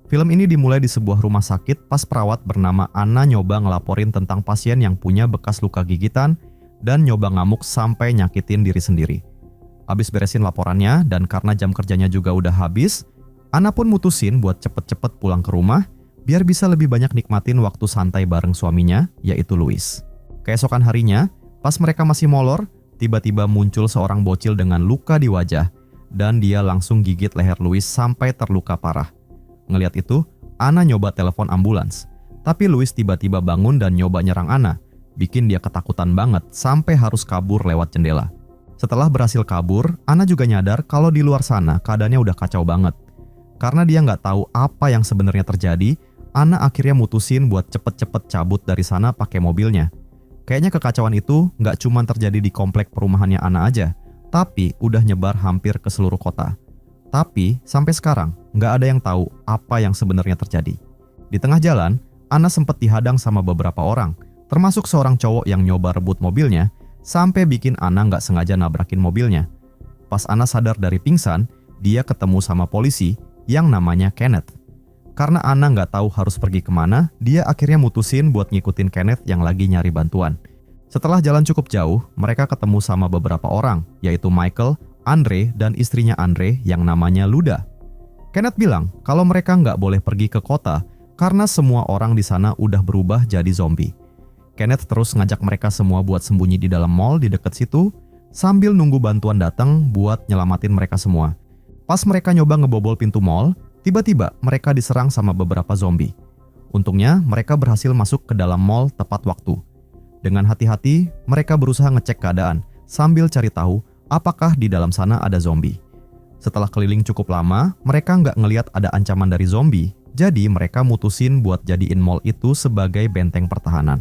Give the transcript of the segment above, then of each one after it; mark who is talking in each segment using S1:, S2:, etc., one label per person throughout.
S1: Film ini dimulai di sebuah rumah sakit pas perawat bernama Anna nyoba ngelaporin tentang pasien yang punya bekas luka gigitan dan nyoba ngamuk sampai nyakitin diri sendiri. Abis beresin laporannya dan karena jam kerjanya juga udah habis, Anna pun mutusin buat cepet-cepet pulang ke rumah biar bisa lebih banyak nikmatin waktu santai bareng suaminya, yaitu Louis. Keesokan harinya, pas mereka masih molor, tiba-tiba muncul seorang bocil dengan luka di wajah dan dia langsung gigit leher Louis sampai terluka parah. Ngeliat itu, Anna nyoba telepon ambulans, tapi Louis tiba-tiba bangun dan nyoba nyerang Anna, bikin dia ketakutan banget sampai harus kabur lewat jendela. Setelah berhasil kabur, Anna juga nyadar kalau di luar sana keadaannya udah kacau banget. Karena dia nggak tahu apa yang sebenarnya terjadi, Anna akhirnya mutusin buat cepet-cepet cabut dari sana pakai mobilnya. Kayaknya kekacauan itu nggak cuma terjadi di komplek perumahannya Anna aja, tapi udah nyebar hampir ke seluruh kota. Tapi sampai sekarang nggak ada yang tahu apa yang sebenarnya terjadi. Di tengah jalan, Anna sempat dihadang sama beberapa orang, termasuk seorang cowok yang nyoba rebut mobilnya, sampai bikin Anna nggak sengaja nabrakin mobilnya. Pas Anna sadar dari pingsan, dia ketemu sama polisi yang namanya Kenneth. Karena Anna nggak tahu harus pergi kemana, dia akhirnya mutusin buat ngikutin Kenneth yang lagi nyari bantuan. Setelah jalan cukup jauh, mereka ketemu sama beberapa orang, yaitu Michael, Andre, dan istrinya Andre yang namanya Luda. Kenneth bilang kalau mereka nggak boleh pergi ke kota karena semua orang di sana udah berubah jadi zombie. Kenneth terus ngajak mereka semua buat sembunyi di dalam mall di dekat situ sambil nunggu bantuan datang buat nyelamatin mereka semua. Pas mereka nyoba ngebobol pintu mall, tiba-tiba mereka diserang sama beberapa zombie. Untungnya mereka berhasil masuk ke dalam mall tepat waktu. Dengan hati-hati, mereka berusaha ngecek keadaan sambil cari tahu apakah di dalam sana ada zombie. Setelah keliling cukup lama, mereka nggak ngelihat ada ancaman dari zombie, jadi mereka mutusin buat jadiin mall itu sebagai benteng pertahanan.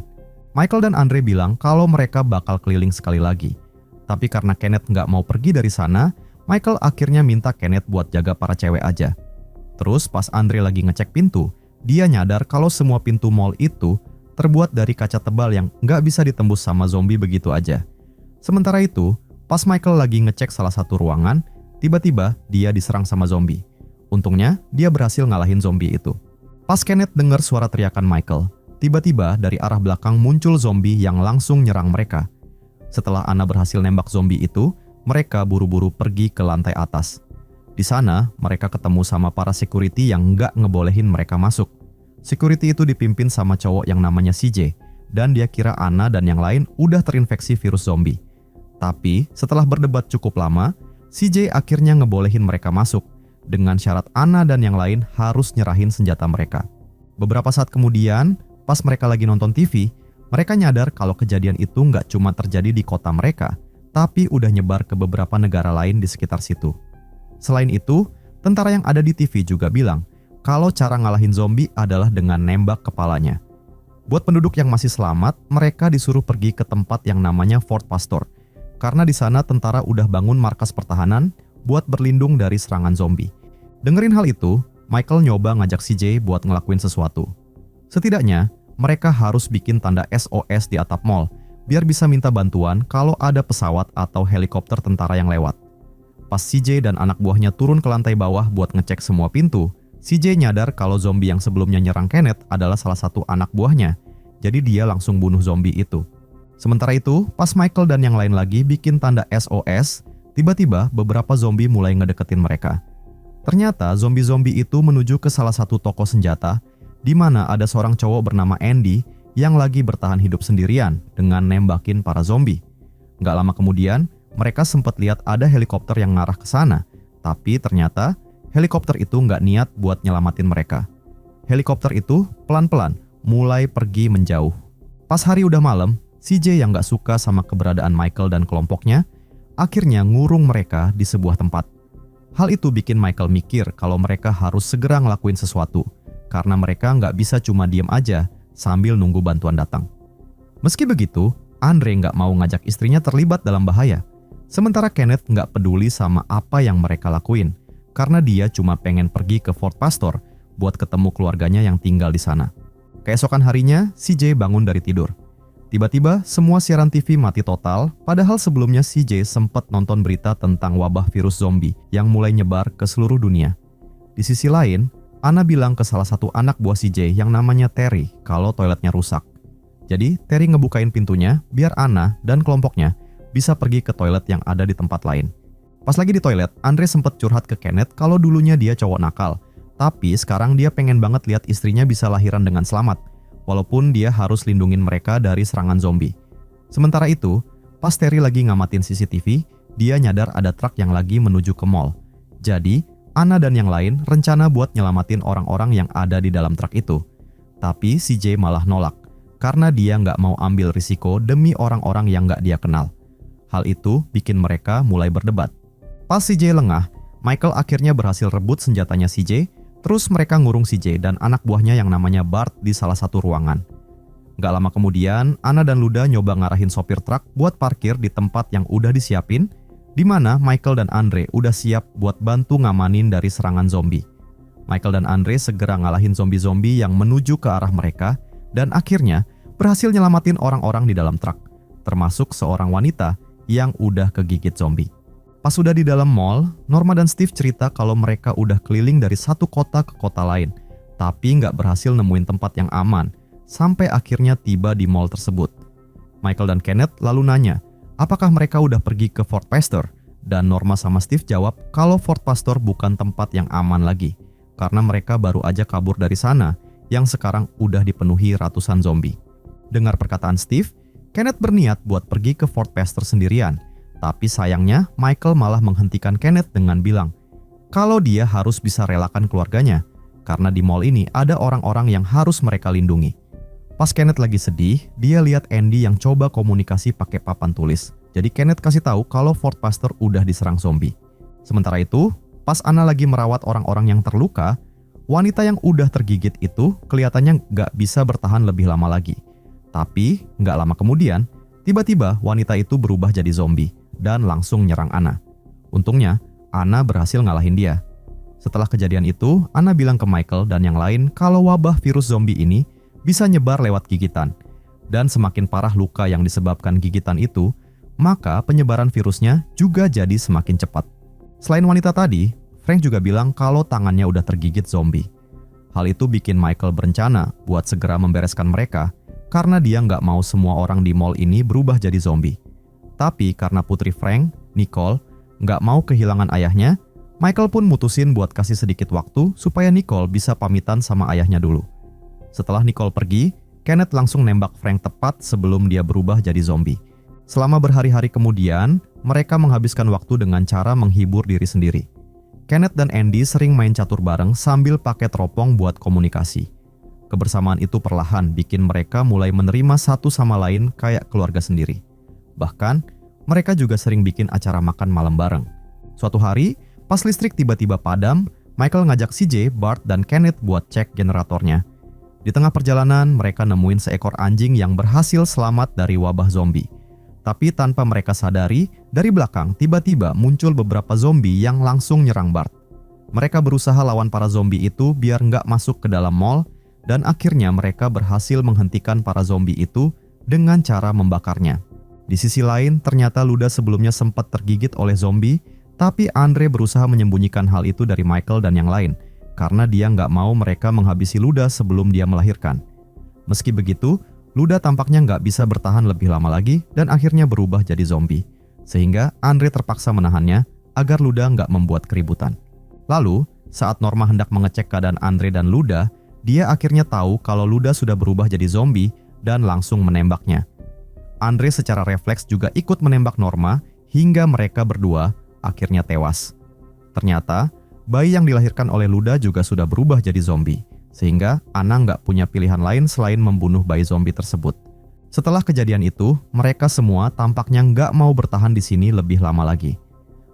S1: Michael dan Andre bilang kalau mereka bakal keliling sekali lagi. Tapi karena Kenneth nggak mau pergi dari sana, Michael akhirnya minta Kenneth buat jaga para cewek aja. Terus pas Andre lagi ngecek pintu, dia nyadar kalau semua pintu mall itu terbuat dari kaca tebal yang nggak bisa ditembus sama zombie begitu aja. Sementara itu, pas Michael lagi ngecek salah satu ruangan, tiba-tiba dia diserang sama zombie. Untungnya, dia berhasil ngalahin zombie itu. Pas Kenneth dengar suara teriakan Michael, tiba-tiba dari arah belakang muncul zombie yang langsung nyerang mereka. Setelah Anna berhasil nembak zombie itu, mereka buru-buru pergi ke lantai atas. Di sana, mereka ketemu sama para security yang nggak ngebolehin mereka masuk. Security itu dipimpin sama cowok yang namanya CJ, dan dia kira Anna dan yang lain udah terinfeksi virus zombie. Tapi setelah berdebat cukup lama, CJ akhirnya ngebolehin mereka masuk, dengan syarat Anna dan yang lain harus nyerahin senjata mereka. Beberapa saat kemudian, pas mereka lagi nonton TV, mereka nyadar kalau kejadian itu nggak cuma terjadi di kota mereka, tapi udah nyebar ke beberapa negara lain di sekitar situ. Selain itu, tentara yang ada di TV juga bilang kalau cara ngalahin zombie adalah dengan nembak kepalanya. Buat penduduk yang masih selamat, mereka disuruh pergi ke tempat yang namanya Fort Pastor, karena di sana tentara udah bangun markas pertahanan buat berlindung dari serangan zombie. Dengerin hal itu, Michael nyoba ngajak CJ buat ngelakuin sesuatu. Setidaknya, mereka harus bikin tanda SOS di atap mall, biar bisa minta bantuan kalau ada pesawat atau helikopter tentara yang lewat. Pas CJ dan anak buahnya turun ke lantai bawah buat ngecek semua pintu, CJ nyadar kalau zombie yang sebelumnya nyerang Kenneth adalah salah satu anak buahnya, jadi dia langsung bunuh zombie itu. Sementara itu, pas Michael dan yang lain lagi bikin tanda SOS, tiba-tiba beberapa zombie mulai ngedeketin mereka. Ternyata zombie-zombie itu menuju ke salah satu toko senjata, di mana ada seorang cowok bernama Andy yang lagi bertahan hidup sendirian dengan nembakin para zombie. Nggak lama kemudian, mereka sempat lihat ada helikopter yang ngarah ke sana, tapi ternyata helikopter itu nggak niat buat nyelamatin mereka. Helikopter itu pelan-pelan mulai pergi menjauh. Pas hari udah malam, CJ yang nggak suka sama keberadaan Michael dan kelompoknya, akhirnya ngurung mereka di sebuah tempat. Hal itu bikin Michael mikir kalau mereka harus segera ngelakuin sesuatu, karena mereka nggak bisa cuma diem aja sambil nunggu bantuan datang. Meski begitu, Andre nggak mau ngajak istrinya terlibat dalam bahaya. Sementara Kenneth nggak peduli sama apa yang mereka lakuin, karena dia cuma pengen pergi ke Fort Pastor buat ketemu keluarganya yang tinggal di sana. Keesokan harinya, CJ bangun dari tidur. Tiba-tiba, semua siaran TV mati total, padahal sebelumnya CJ sempat nonton berita tentang wabah virus zombie yang mulai nyebar ke seluruh dunia. Di sisi lain, Anna bilang ke salah satu anak buah CJ yang namanya Terry kalau toiletnya rusak. Jadi Terry ngebukain pintunya biar Anna dan kelompoknya bisa pergi ke toilet yang ada di tempat lain. Pas lagi di toilet, Andre sempet curhat ke Kenneth kalau dulunya dia cowok nakal. Tapi sekarang dia pengen banget lihat istrinya bisa lahiran dengan selamat, walaupun dia harus lindungin mereka dari serangan zombie. Sementara itu, pas Terry lagi ngamatin CCTV, dia nyadar ada truk yang lagi menuju ke mall. Jadi, Anna dan yang lain rencana buat nyelamatin orang-orang yang ada di dalam truk itu. Tapi CJ malah nolak, karena dia nggak mau ambil risiko demi orang-orang yang nggak dia kenal. Hal itu bikin mereka mulai berdebat. Pas CJ lengah, Michael akhirnya berhasil rebut senjatanya CJ, terus mereka ngurung CJ dan anak buahnya yang namanya Bart di salah satu ruangan. Gak lama kemudian, Anna dan Luda nyoba ngarahin sopir truk buat parkir di tempat yang udah disiapin, di mana Michael dan Andre udah siap buat bantu ngamanin dari serangan zombie. Michael dan Andre segera ngalahin zombie-zombie yang menuju ke arah mereka, dan akhirnya berhasil nyelamatin orang-orang di dalam truk, termasuk seorang wanita yang udah kegigit zombie. Pas udah di dalam mall, Norma dan Steve cerita kalau mereka udah keliling dari satu kota ke kota lain, tapi nggak berhasil nemuin tempat yang aman, sampai akhirnya tiba di mall tersebut. Michael dan Kenneth lalu nanya, apakah mereka udah pergi ke Fort Pastor? Dan Norma sama Steve jawab kalau Fort Pastor bukan tempat yang aman lagi, karena mereka baru aja kabur dari sana, yang sekarang udah dipenuhi ratusan zombie. Dengar perkataan Steve, Kenneth berniat buat pergi ke Fort Pastor sendirian, tapi sayangnya Michael malah menghentikan Kenneth dengan bilang, kalau dia harus bisa relakan keluarganya, karena di mall ini ada orang-orang yang harus mereka lindungi. Pas Kenneth lagi sedih, dia lihat Andy yang coba komunikasi pakai papan tulis. Jadi Kenneth kasih tahu kalau Fort Pastor udah diserang zombie. Sementara itu, pas Anna lagi merawat orang-orang yang terluka, wanita yang udah tergigit itu kelihatannya nggak bisa bertahan lebih lama lagi. Tapi nggak lama kemudian, tiba-tiba wanita itu berubah jadi zombie dan langsung nyerang Anna. Untungnya, Anna berhasil ngalahin dia. Setelah kejadian itu, Anna bilang ke Michael dan yang lain kalau wabah virus zombie ini bisa nyebar lewat gigitan. Dan semakin parah luka yang disebabkan gigitan itu, maka penyebaran virusnya juga jadi semakin cepat. Selain wanita tadi, Frank juga bilang kalau tangannya udah tergigit zombie. Hal itu bikin Michael berencana buat segera membereskan mereka, karena dia nggak mau semua orang di mall ini berubah jadi zombie. Tapi karena putri Frank, Nicole, nggak mau kehilangan ayahnya, Michael pun mutusin buat kasih sedikit waktu supaya Nicole bisa pamitan sama ayahnya dulu. Setelah Nicole pergi, Kenneth langsung nembak Frank tepat sebelum dia berubah jadi zombie. Selama berhari-hari kemudian, mereka menghabiskan waktu dengan cara menghibur diri sendiri. Kenneth dan Andy sering main catur bareng sambil pakai teropong buat komunikasi. Kebersamaan itu perlahan bikin mereka mulai menerima satu sama lain kayak keluarga sendiri. Bahkan, mereka juga sering bikin acara makan malam bareng. Suatu hari, pas listrik tiba-tiba padam, Michael ngajak CJ, Bart, dan Kenneth buat cek generatornya. Di tengah perjalanan, mereka nemuin seekor anjing yang berhasil selamat dari wabah zombie. Tapi tanpa mereka sadari, dari belakang tiba-tiba muncul beberapa zombie yang langsung nyerang Bart. Mereka berusaha lawan para zombie itu biar nggak masuk ke dalam mall, dan akhirnya mereka berhasil menghentikan para zombie itu dengan cara membakarnya. Di sisi lain, ternyata Luda sebelumnya sempat tergigit oleh zombie, tapi Andre berusaha menyembunyikan hal itu dari Michael dan yang lain, karena dia nggak mau mereka menghabisi Luda sebelum dia melahirkan. Meski begitu, Luda tampaknya nggak bisa bertahan lebih lama lagi dan akhirnya berubah jadi zombie. Sehingga Andre terpaksa menahannya agar Luda nggak membuat keributan. Lalu, saat Norma hendak mengecek keadaan Andre dan Luda, dia akhirnya tahu kalau Luda sudah berubah jadi zombie dan langsung menembaknya. Andre secara refleks juga ikut menembak Norma hingga mereka berdua akhirnya tewas. Ternyata, bayi yang dilahirkan oleh Luda juga sudah berubah jadi zombie, sehingga Anna nggak punya pilihan lain selain membunuh bayi zombie tersebut. Setelah kejadian itu, mereka semua tampaknya nggak mau bertahan di sini lebih lama lagi.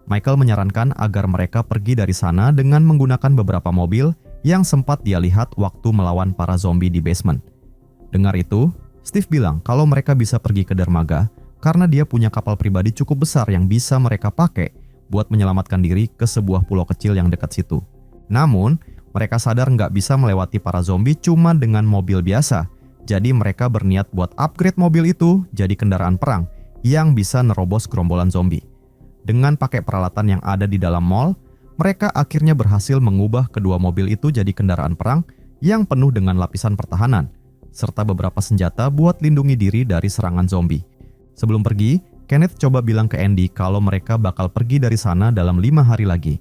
S1: Michael menyarankan agar mereka pergi dari sana dengan menggunakan beberapa mobil yang sempat dia lihat waktu melawan para zombie di basement. Dengar itu, Steve bilang kalau mereka bisa pergi ke dermaga karena dia punya kapal pribadi cukup besar yang bisa mereka pakai buat menyelamatkan diri ke sebuah pulau kecil yang dekat situ. Namun, mereka sadar nggak bisa melewati para zombie cuma dengan mobil biasa. Jadi mereka berniat buat upgrade mobil itu jadi kendaraan perang yang bisa nerobos gerombolan zombie. Dengan pakai peralatan yang ada di dalam mall, mereka akhirnya berhasil mengubah kedua mobil itu jadi kendaraan perang yang penuh dengan lapisan pertahanan, serta beberapa senjata buat lindungi diri dari serangan zombie. Sebelum pergi, Kenneth coba bilang ke Andy kalau mereka bakal pergi dari sana dalam 5 hari lagi.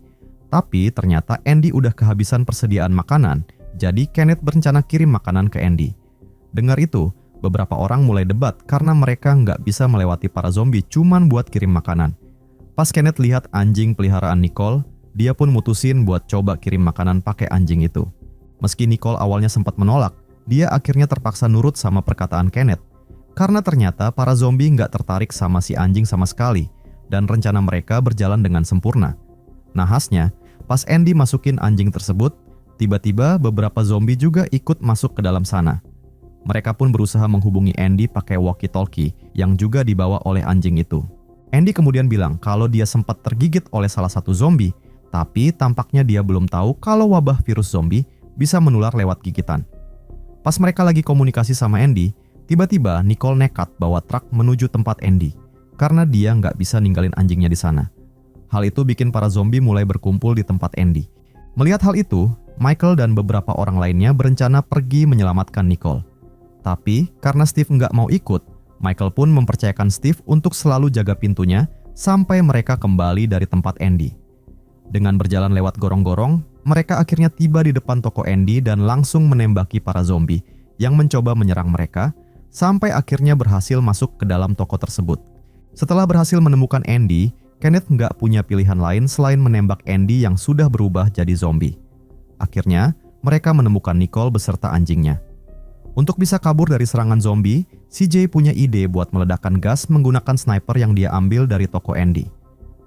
S1: Tapi ternyata Andy udah kehabisan persediaan makanan, jadi Kenneth berencana kirim makanan ke Andy. Dengar itu, beberapa orang mulai debat karena mereka nggak bisa melewati para zombie cuman buat kirim makanan. Pas Kenneth lihat anjing peliharaan Nicole, dia pun mutusin buat coba kirim makanan pakai anjing itu. Meski Nicole awalnya sempat menolak, dia akhirnya terpaksa nurut sama perkataan Kenneth. Karena ternyata para zombie nggak tertarik sama si anjing sama sekali, dan rencana mereka berjalan dengan sempurna. Nahasnya, pas Andy masukin anjing tersebut, tiba-tiba beberapa zombie juga ikut masuk ke dalam sana. Mereka pun berusaha menghubungi Andy pakai walkie-talkie yang juga dibawa oleh anjing itu. Andy kemudian bilang kalau dia sempat tergigit oleh salah satu zombie, tapi tampaknya dia belum tahu kalau wabah virus zombie bisa menular lewat gigitan. Pas mereka lagi komunikasi sama Andy, tiba-tiba Nicole nekat bawa truk menuju tempat Andy, karena dia nggak bisa ninggalin anjingnya di sana. Hal itu bikin para zombie mulai berkumpul di tempat Andy. Melihat hal itu, Michael dan beberapa orang lainnya berencana pergi menyelamatkan Nicole. Tapi karena Steve nggak mau ikut, Michael pun mempercayakan Steve untuk selalu jaga pintunya sampai mereka kembali dari tempat Andy. Dengan berjalan lewat gorong-gorong, mereka akhirnya tiba di depan toko Andy dan langsung menembaki para zombie yang mencoba menyerang mereka, sampai akhirnya berhasil masuk ke dalam toko tersebut. Setelah berhasil menemukan Andy, Kenneth nggak punya pilihan lain selain menembak Andy yang sudah berubah jadi zombie. Akhirnya, mereka menemukan Nicole beserta anjingnya. Untuk bisa kabur dari serangan zombie, CJ punya ide buat meledakkan gas menggunakan sniper yang dia ambil dari toko Andy.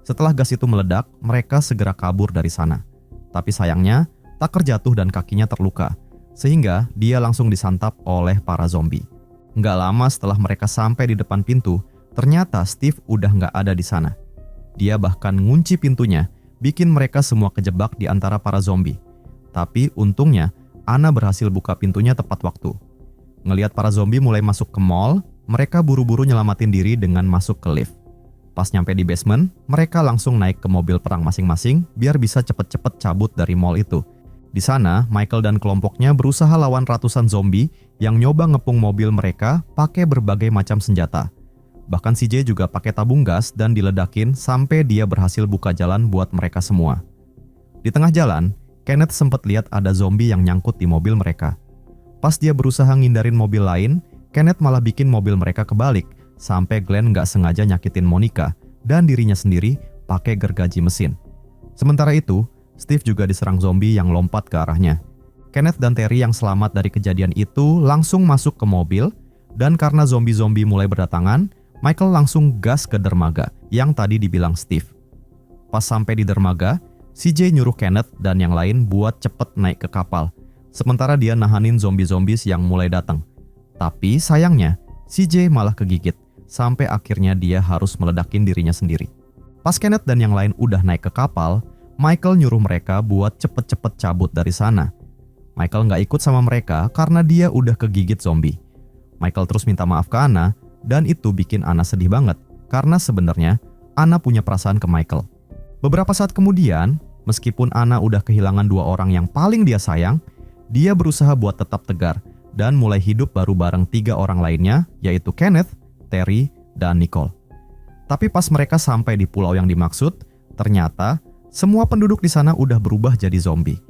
S1: Setelah gas itu meledak, mereka segera kabur dari sana. Tapi sayangnya, Tucker jatuh dan kakinya terluka, sehingga dia langsung disantap oleh para zombie. Nggak lama setelah mereka sampai di depan pintu, ternyata Steve udah nggak ada di sana. Dia bahkan ngunci pintunya, bikin mereka semua kejebak di antara para zombie. Tapi untungnya, Anna berhasil buka pintunya tepat waktu. Ngelihat para zombie mulai masuk ke mall, mereka buru-buru nyelamatin diri dengan masuk ke lift. Pas nyampe di basement, mereka langsung naik ke mobil perang masing-masing biar bisa cepet-cepet cabut dari mall itu. Di sana, Michael dan kelompoknya berusaha lawan ratusan zombie yang nyoba ngepung mobil mereka pakai berbagai macam senjata. Bahkan CJ juga pakai tabung gas dan diledakin sampai dia berhasil buka jalan buat mereka semua. Di tengah jalan, Kenneth sempat lihat ada zombie yang nyangkut di mobil mereka. Pas dia berusaha ngindarin mobil lain, Kenneth malah bikin mobil mereka kebalik sampai Glenn nggak sengaja nyakitin Monica dan dirinya sendiri pakai gergaji mesin. Sementara itu, Steve juga diserang zombie yang lompat ke arahnya. Kenneth dan Terry yang selamat dari kejadian itu langsung masuk ke mobil, dan karena zombie-zombie mulai berdatangan, Michael langsung gas ke dermaga yang tadi dibilang Steve. Pas sampai di dermaga, CJ nyuruh Kenneth dan yang lain buat cepet naik ke kapal, sementara dia nahanin zombie-zombies yang mulai datang. Tapi sayangnya, CJ malah kegigit, sampai akhirnya dia harus meledakin dirinya sendiri. Pas Kenneth dan yang lain udah naik ke kapal, Michael nyuruh mereka buat cepet-cepet cabut dari sana. Michael nggak ikut sama mereka karena dia udah kegigit zombie. Michael terus minta maaf ke Anna, dan itu bikin Anna sedih banget, karena sebenarnya Anna punya perasaan ke Michael. Beberapa saat kemudian, meskipun Anna udah kehilangan 2 orang yang paling dia sayang, dia berusaha buat tetap tegar dan mulai hidup baru bareng 3 orang lainnya, yaitu Kenneth, Terry, dan Nicole. Tapi pas mereka sampai di pulau yang dimaksud, ternyata semua penduduk di sana udah berubah jadi zombie.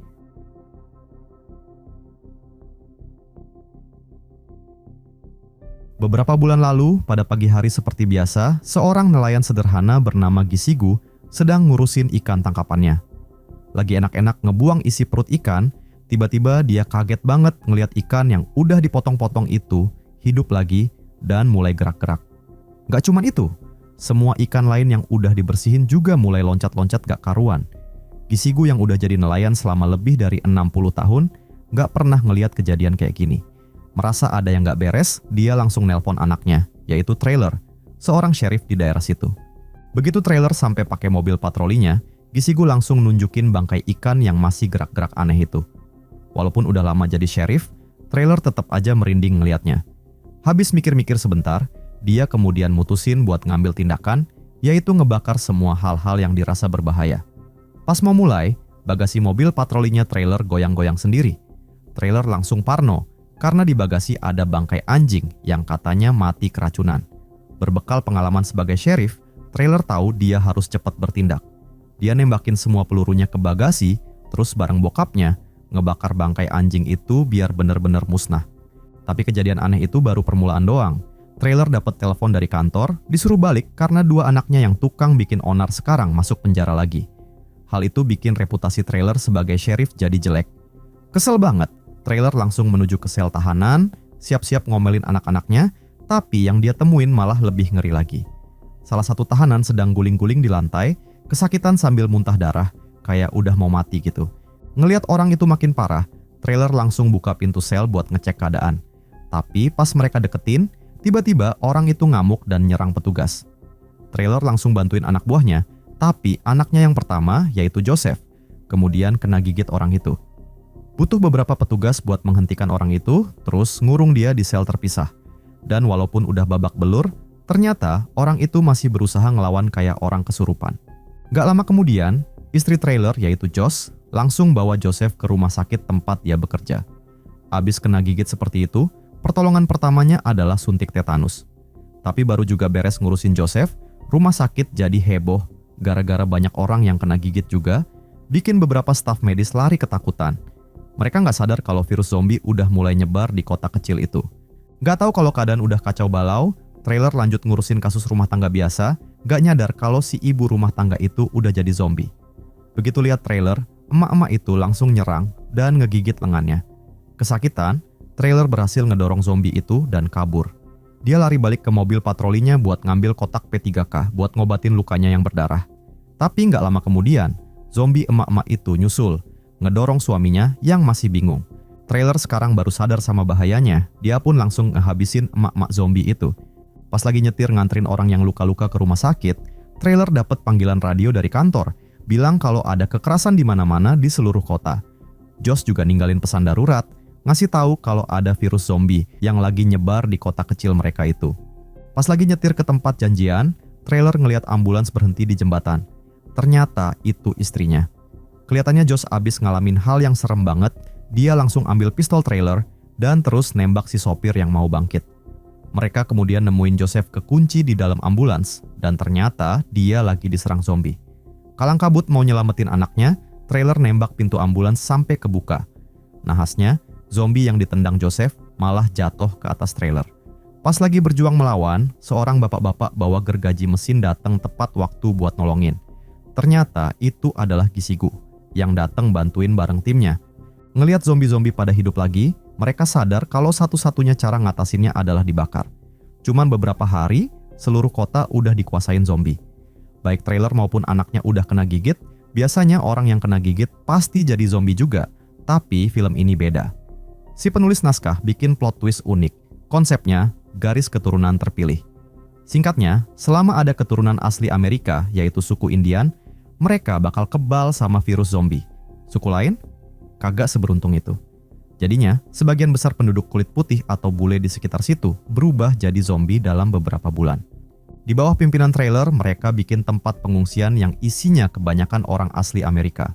S1: Beberapa bulan lalu, pada pagi hari seperti biasa, seorang nelayan sederhana bernama Gisigu sedang ngurusin ikan tangkapannya. Lagi enak-enak ngebuang isi perut ikan, tiba-tiba dia kaget banget ngelihat ikan yang udah dipotong-potong itu hidup lagi dan mulai gerak-gerak. Gak cuman itu, semua ikan lain yang udah dibersihin juga mulai loncat-loncat gak karuan. Gisigu yang udah jadi nelayan selama lebih dari 60 tahun gak pernah ngelihat kejadian kayak gini. Merasa ada yang gak beres, dia langsung nelpon anaknya, yaitu Trailer, seorang sheriff di daerah situ. Begitu Trailer sampai pakai mobil patrolinya, Gisigu langsung nunjukin bangkai ikan yang masih gerak-gerak aneh itu. Walaupun udah lama jadi sheriff, Trailer tetap aja merinding ngeliatnya. Habis mikir-mikir sebentar, dia kemudian mutusin buat ngambil tindakan, yaitu ngebakar semua hal-hal yang dirasa berbahaya. Pas mau mulai, bagasi mobil patrolinya trailer goyang-goyang sendiri. Trailer langsung parno karena di bagasi ada bangkai anjing yang katanya mati keracunan. Berbekal pengalaman sebagai sheriff, trailer tahu dia harus cepat bertindak. Dia nembakin semua pelurunya ke bagasi, terus bareng bokapnya ngebakar bangkai anjing itu biar bener-bener musnah. Tapi kejadian aneh itu baru permulaan doang. Trailer dapat telepon dari kantor, disuruh balik karena 2 anaknya yang tukang bikin onar sekarang masuk penjara lagi. Hal itu bikin reputasi trailer sebagai sheriff jadi jelek. Kesel banget, trailer langsung menuju ke sel tahanan, siap-siap ngomelin anak-anaknya, tapi yang dia temuin malah lebih ngeri lagi. Salah satu tahanan sedang guling-guling di lantai, kesakitan sambil muntah darah, kayak udah mau mati gitu. Ngelihat orang itu makin parah, trailer langsung buka pintu sel buat ngecek keadaan. Tapi pas mereka deketin, tiba-tiba orang itu ngamuk dan nyerang petugas. Trailer langsung bantuin anak buahnya, tapi anaknya yang pertama, yaitu Joseph, kemudian kena gigit orang itu. Butuh beberapa petugas buat menghentikan orang itu, terus ngurung dia di sel terpisah. Dan walaupun udah babak belur, ternyata orang itu masih berusaha ngelawan kayak orang kesurupan. Gak lama kemudian, istri trailer yaitu Josh langsung bawa Joseph ke rumah sakit tempat dia bekerja. Abis kena gigit seperti itu, pertolongan pertamanya adalah suntik tetanus. Tapi baru juga beres ngurusin Joseph, rumah sakit jadi heboh gara-gara banyak orang yang kena gigit juga, bikin beberapa staf medis lari ketakutan. Mereka nggak sadar kalau virus zombie udah mulai nyebar di kota kecil itu. Nggak tahu kalau keadaan udah kacau balau, trailer lanjut ngurusin kasus rumah tangga biasa, nggak nyadar kalau si ibu rumah tangga itu udah jadi zombie. Begitu lihat trailer, emak-emak itu langsung nyerang dan ngegigit lengannya. Kesakitan, trailer berhasil ngedorong zombie itu dan kabur. Dia lari balik ke mobil patrolinya buat ngambil kotak P3K buat ngobatin lukanya yang berdarah. Tapi nggak lama kemudian, zombie emak-emak itu nyusul, ngedorong suaminya yang masih bingung. Trailer sekarang baru sadar sama bahayanya, dia pun langsung ngehabisin emak-emak zombie itu. Pas lagi nyetir nganterin orang yang luka-luka ke rumah sakit, trailer dapat panggilan radio dari kantor, bilang kalau ada kekerasan di mana-mana di seluruh kota. Josh juga ninggalin pesan darurat, ngasih tahu kalau ada virus zombie yang lagi nyebar di kota kecil mereka itu. Pas lagi nyetir ke tempat janjian, trailer ngelihat ambulans berhenti di jembatan. Ternyata itu istrinya. Kelihatannya Josh abis ngalamin hal yang serem banget, dia langsung ambil pistol trailer dan terus nembak si sopir yang mau bangkit. Mereka kemudian nemuin Joseph kekunci di dalam ambulans dan ternyata dia lagi diserang zombie. Kalang kabut mau nyelamatin anaknya, trailer nembak pintu ambulans sampai kebuka. Nahasnya, zombie yang ditendang Joseph malah jatuh ke atas trailer. Pas lagi berjuang melawan, seorang bapak-bapak bawa gergaji mesin datang tepat waktu buat nolongin. Ternyata itu adalah Gisigu yang datang bantuin bareng timnya. Ngelihat zombie-zombie pada hidup lagi, mereka sadar kalau satu-satunya cara ngatasinnya adalah dibakar. Cuman beberapa hari, seluruh kota udah dikuasain zombie. Baik trailer maupun anaknya udah kena gigit, biasanya orang yang kena gigit pasti jadi zombie juga. Tapi film ini beda. Si penulis naskah bikin plot twist unik. Konsepnya, garis keturunan terpilih. Singkatnya, selama ada keturunan asli Amerika, yaitu suku Indian, mereka bakal kebal sama virus zombie. Suku lain? Kagak seberuntung itu. Jadinya, sebagian besar penduduk kulit putih atau bule di sekitar situ berubah jadi zombie dalam beberapa bulan. Di bawah pimpinan trailer, mereka bikin tempat pengungsian yang isinya kebanyakan orang asli Amerika.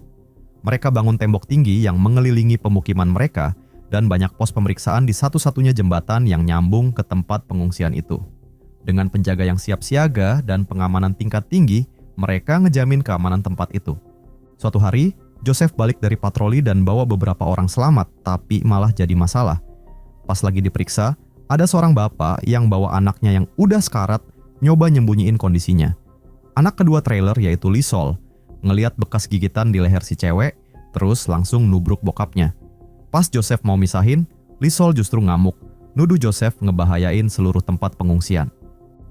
S1: Mereka bangun tembok tinggi yang mengelilingi pemukiman mereka, dan banyak pos pemeriksaan di satu-satunya jembatan yang nyambung ke tempat pengungsian itu. Dengan penjaga yang siap siaga dan pengamanan tingkat tinggi, mereka ngejamin keamanan tempat itu. Suatu hari, Joseph balik dari patroli dan bawa beberapa orang selamat, tapi malah jadi masalah. Pas lagi diperiksa, ada seorang bapak yang bawa anaknya yang udah sekarat, nyoba nyembunyiin kondisinya. Anak kedua trailer yaitu Lisol, ngeliat bekas gigitan di leher si cewek, terus langsung nubruk bokapnya. Pas Joseph mau misahin, Lisol justru ngamuk, nuduh Joseph ngebahayain seluruh tempat pengungsian.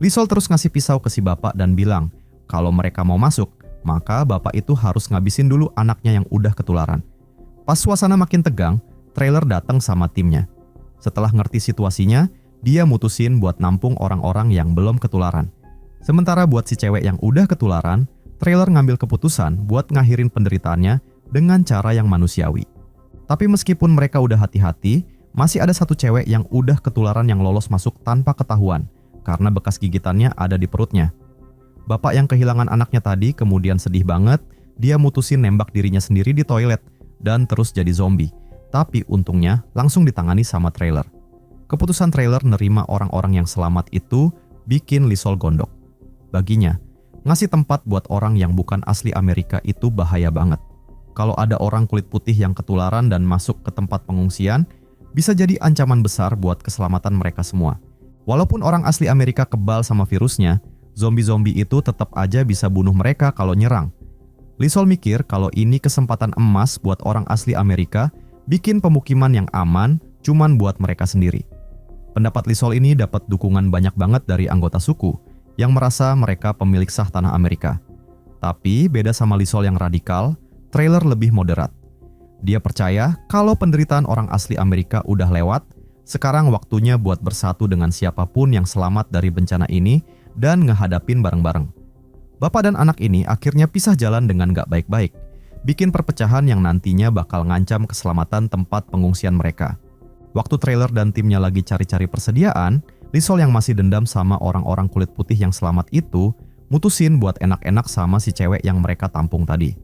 S1: Lisol terus ngasih pisau ke si bapak dan bilang, kalau mereka mau masuk, maka bapak itu harus ngabisin dulu anaknya yang udah ketularan. Pas suasana makin tegang, trailer datang sama timnya. Setelah ngerti situasinya, dia mutusin buat nampung orang-orang yang belum ketularan. Sementara buat si cewek yang udah ketularan, trailer ngambil keputusan buat ngakhirin penderitaannya dengan cara yang manusiawi. Tapi meskipun mereka udah hati-hati, masih ada satu cewek yang udah ketularan yang lolos masuk tanpa ketahuan karena bekas gigitannya ada di perutnya. Bapak yang kehilangan anaknya tadi kemudian sedih banget, dia mutusin nembak dirinya sendiri di toilet dan terus jadi zombie. Tapi untungnya langsung ditangani sama Trailer. Keputusan Trailer nerima orang-orang yang selamat itu bikin Lysol gondok. Baginya, ngasih tempat buat orang yang bukan asli Amerika itu bahaya banget. Kalau ada orang kulit putih yang ketularan dan masuk ke tempat pengungsian, bisa jadi ancaman besar buat keselamatan mereka semua. Walaupun orang asli Amerika kebal sama virusnya, zombie-zombie itu tetap aja bisa bunuh mereka kalau nyerang. Lysol mikir kalau ini kesempatan emas buat orang asli Amerika bikin pemukiman yang aman cuman buat mereka sendiri. Pendapat Lysol ini dapat dukungan banyak banget dari anggota suku yang merasa mereka pemilik sah tanah Amerika. Tapi beda sama Lysol yang radikal, Trailer lebih moderat. Dia percaya kalau penderitaan orang asli Amerika udah lewat, sekarang waktunya buat bersatu dengan siapapun yang selamat dari bencana ini dan ngehadapin bareng-bareng. Bapak dan anak ini akhirnya pisah jalan dengan gak baik-baik, bikin perpecahan yang nantinya bakal ngancam keselamatan tempat pengungsian mereka. Waktu Trailer dan timnya lagi cari-cari persediaan, Lysol yang masih dendam sama orang-orang kulit putih yang selamat itu mutusin buat enak-enak sama si cewek yang mereka tampung tadi.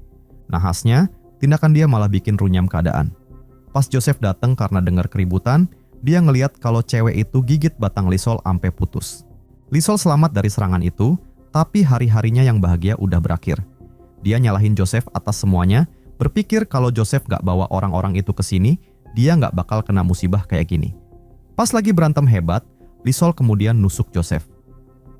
S1: Nahasnya, tindakan dia malah bikin runyam keadaan. Pas Joseph datang karena dengar keributan, dia ngeliat kalau cewek itu gigit batang Lysol ampe putus. Lysol selamat dari serangan itu, tapi hari-harinya yang bahagia udah berakhir. Dia nyalahin Joseph atas semuanya, berpikir kalau Joseph gak bawa orang-orang itu ke sini, dia gak bakal kena musibah kayak gini. Pas lagi berantem hebat, Lysol kemudian nusuk Joseph.